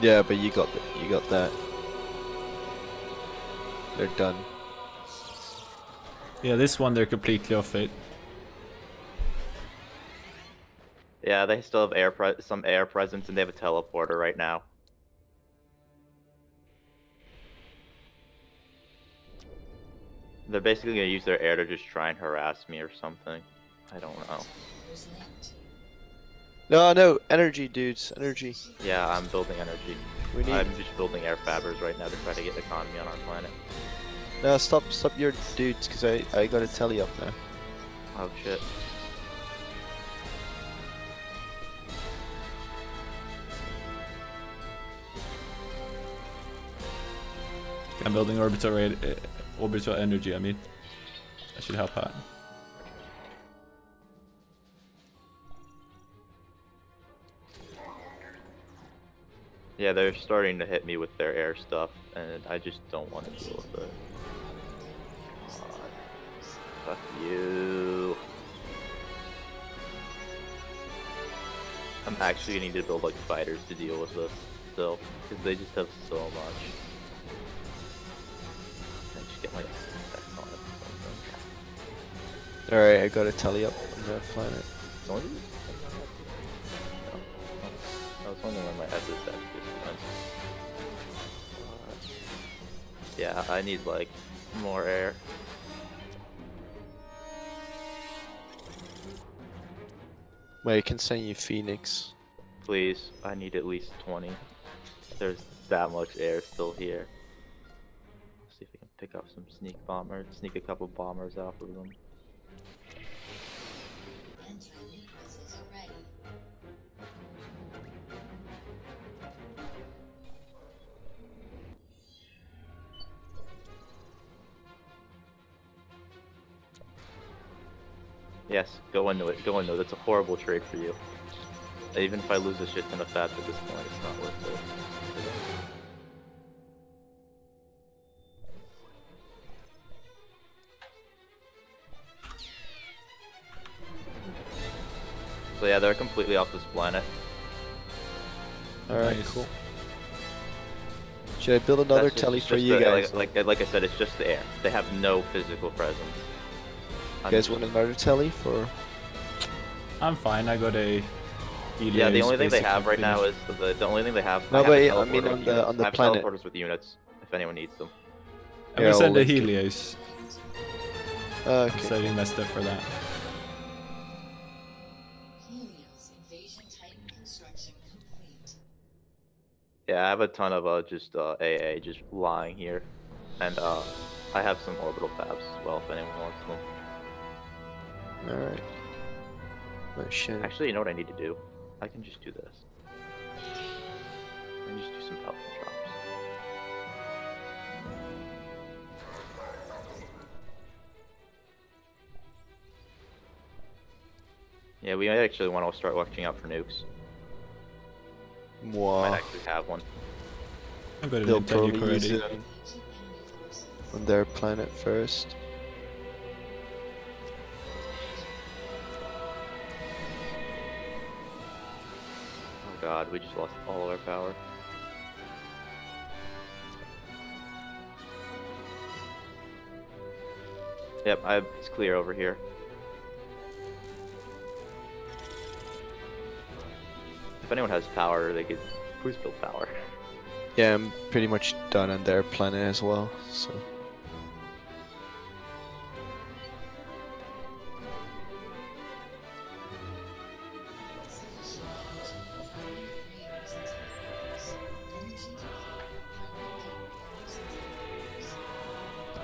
Yeah, but you got that. They're done. Yeah, this one they're completely off it. Yeah, they still have some air presence and they have a teleporter right now. They're basically gonna use their air to just try and harass me or something. I don't know. No, energy, dudes, energy. Yeah, I'm building energy. We need. I'm just building air fabbers right now to try to get economy on our planet. No, stop your dudes, cause I got a telly up now. Oh shit. I'm building orbital energy, I mean. That should help out. Yeah, they're starting to hit me with their air stuff, and I just don't want to deal with it. Fuck you. I'm actually gonna need to build like fighters to deal with this still, because they just have so much. I just get my effects on it. Alright, I got a tally up on that planet. No, I was wondering when my SSX just went. Yeah, I need like more air. Wait, I can send you Phoenix. Please, I need at least 20. There's that much air still here. Let's see if we can pick up some sneak a couple bombers off of them. Yes, go into it, go into it. That's a horrible trade for you. Even if I lose a shit ton of fats at this point, it's not worth it. So yeah, they're completely off this planet. Alright, cool. Should I build another tele for you guys? Like I said, it's just the air. They have no physical presence. You guys want another tele for? I'm fine. I got a. Helios Yeah, the only thing they have right now is the only thing they have. No, but I mean on the planet. Teleporters with units, if anyone needs them. And we send a Helios. Okay. Saving my stuff for that. Yeah, I have a ton of just AA just lying here, and I have some orbital fabs as well if anyone wants them. Alright. Oh shit. Actually, you know what I need to do? I can just do this. I can just do some health drops. Yeah, we might actually want to start watching out for nukes. Wow. Might actually have one. I've got They'll an probably already. use it on their planet first. Oh god, we just lost all of our power. Yep, it's clear over here. If anyone has power, they could boost build power. Yeah, I'm pretty much done on their planet as well, so.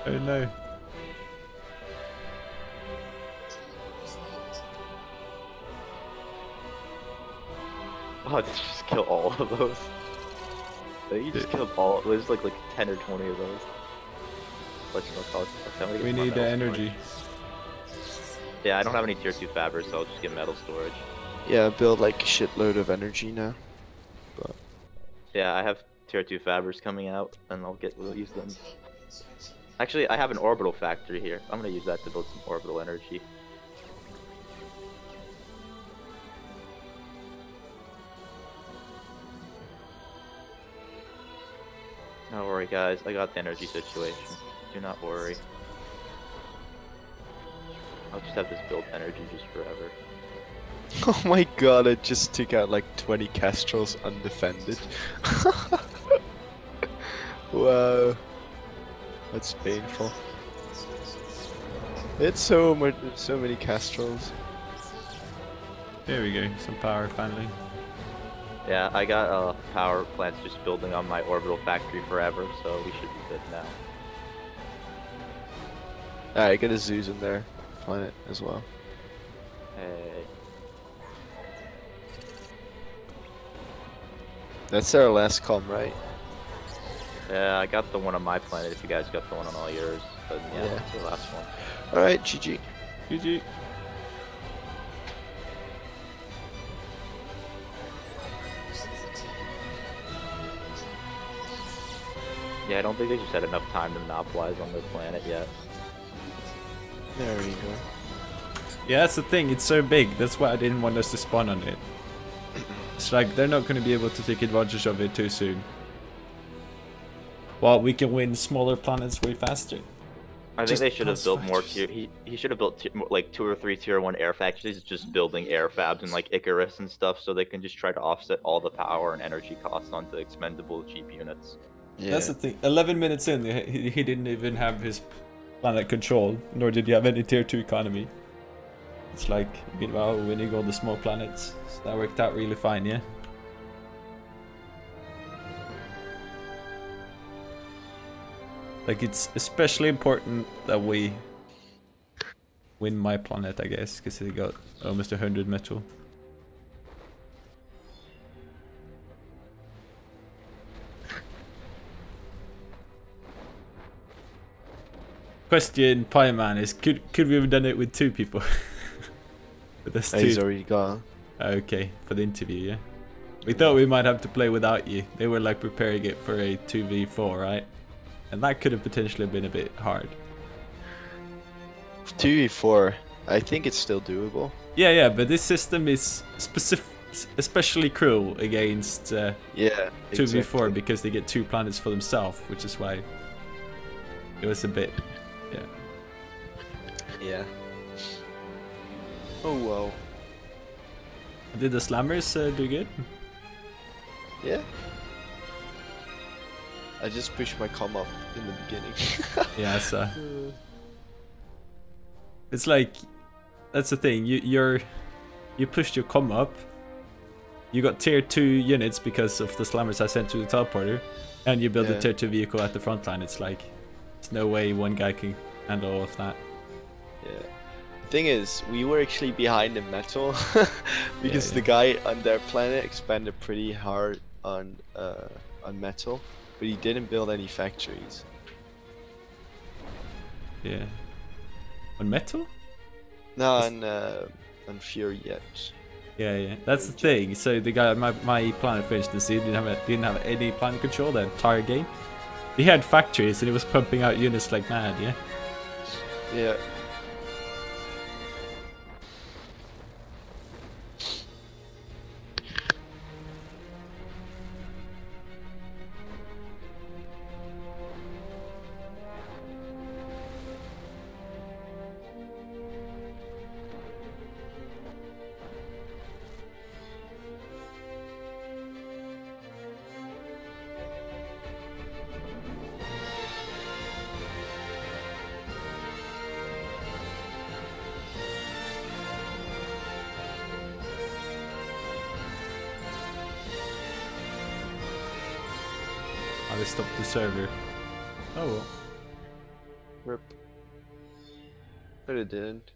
Oh no. Oh, did you just kill all of those? You just killed all. There's like 10 or 20 of those. We need the energy. Yeah, I don't have any tier 2 fabbers, so I'll just get metal storage. Yeah, build like a shitload of energy now. But yeah, I have tier 2 fabbers coming out, and we'll use them. Actually, I have an orbital factory here. I'm gonna use that to build some orbital energy. Don't worry guys, I got the energy situation. Do not worry. I'll just have this build energy just forever. oh my god, I just took out like 20 Castrals undefended. Wow. That's painful. It's so many Castrals. There we go, some power finally. Yeah, I got power plants just building on my orbital factory forever, so we should be good now. Alright, I got a Zeus in their planet as well. Hey. That's our last comm, right? Yeah, I got the one on my planet if you guys got the one on all yours. But yeah, Yeah. that's the last one. Alright, GG. GG. Yeah, I don't think they just had enough time to monopolize on their planet yet. There we go. Yeah, that's the thing, it's so big, that's why I didn't want us to spawn on it. It's like they're not going to be able to take advantage of it too soon. Well, we can win smaller planets way faster. I think they should have built more tier. He should have built like 2 or 3 tier 1 air factories, just building air fabs and like ICARUS and stuff, so they can just try to offset all the power and energy costs onto expendable cheap units. Yeah. That's the thing. 11 minutes in, he didn't even have his planet controlled, nor did he have any tier 2 economy. It's like, meanwhile, winning all the small planets. So that worked out really fine, yeah? Like, it's especially important that we win my planet, I guess, because he got almost 100 metal. Question, Pieman, is could we have done it with 2 people? With us 2? He's already gone. Okay, for the interview, yeah? We thought we might have to play without you. They were like preparing it for a 2v4, right? And that could have potentially been a bit hard. 2v4, I think it's still doable. Yeah, but this system is especially cruel against yeah, 2v4 exactly. because they get 2 planets for themselves, which is why it was a bit, yeah. Yeah. Oh well. Did the slammers do good? Yeah. I just pushed my comm up in the beginning. Yeah, so it's like, that's the thing. You pushed your comm up. You got tier 2 units because of the slammers I sent to the teleporter, and you build a tier 2 vehicle at the front line. It's like, there's no way one guy can handle all of that. Yeah. The thing is, we were actually behind in metal because the guy on their planet expanded pretty hard on metal, but he didn't build any factories. Yeah. On metal? No, on Fury yet. Yeah. That's the thing. So the guy on my planet, for instance, he didn't have any planet control the entire game. He had factories and he was pumping out units like mad, yeah? Yeah. They stopped the server. Oh well. Rip. But it didn't.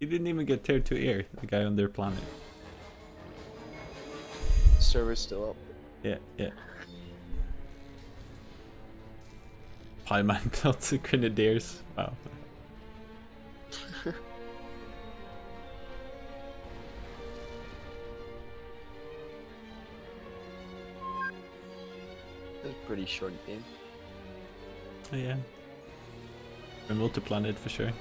He didn't even get tier 2 air, the guy on their planet. Server's still up. Yeah. Pieman built the Grenadiers. Wow. It's a pretty short game. Oh, yeah. A multi-planet for sure.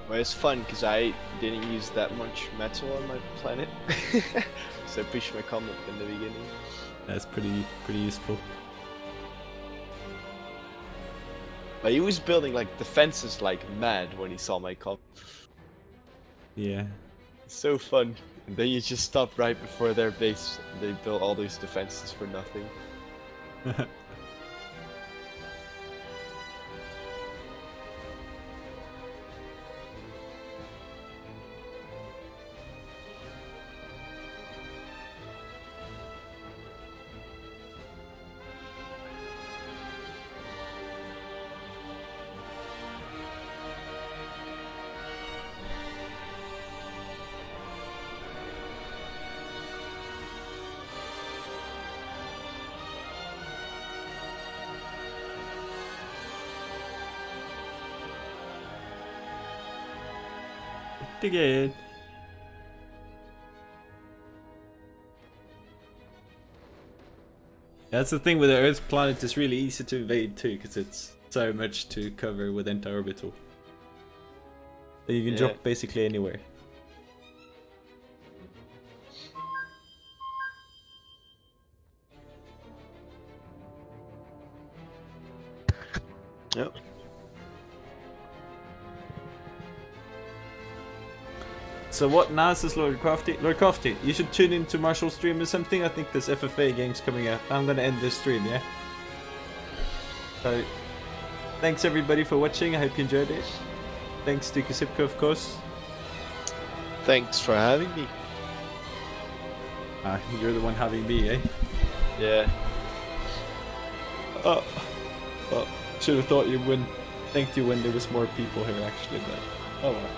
Well, it's fun because I didn't use that much metal on my planet, so I pushed my comm up in the beginning. That's pretty useful. But he was building like defenses like mad when he saw my comm. Yeah. It's so fun. And then you just stop right before their base. And they built all those defenses for nothing. Again. That's the thing with the Earth planet, it's really easy to invade too, because it's so much to cover with anti-orbital. So you can drop basically anywhere. Yep. So what now, says Lord Crafty? Lord Crafty, you should tune into Marshall's stream or something. I think there's FFA games coming up. I'm gonna end this stream, yeah? So, thanks everybody for watching. I hope you enjoyed it. Thanks to Kasipka, of course. Thanks for having me. You're the one having me, eh? Yeah. Oh, should have thought you'd win. Thanked you when there was more people here, actually, but oh well.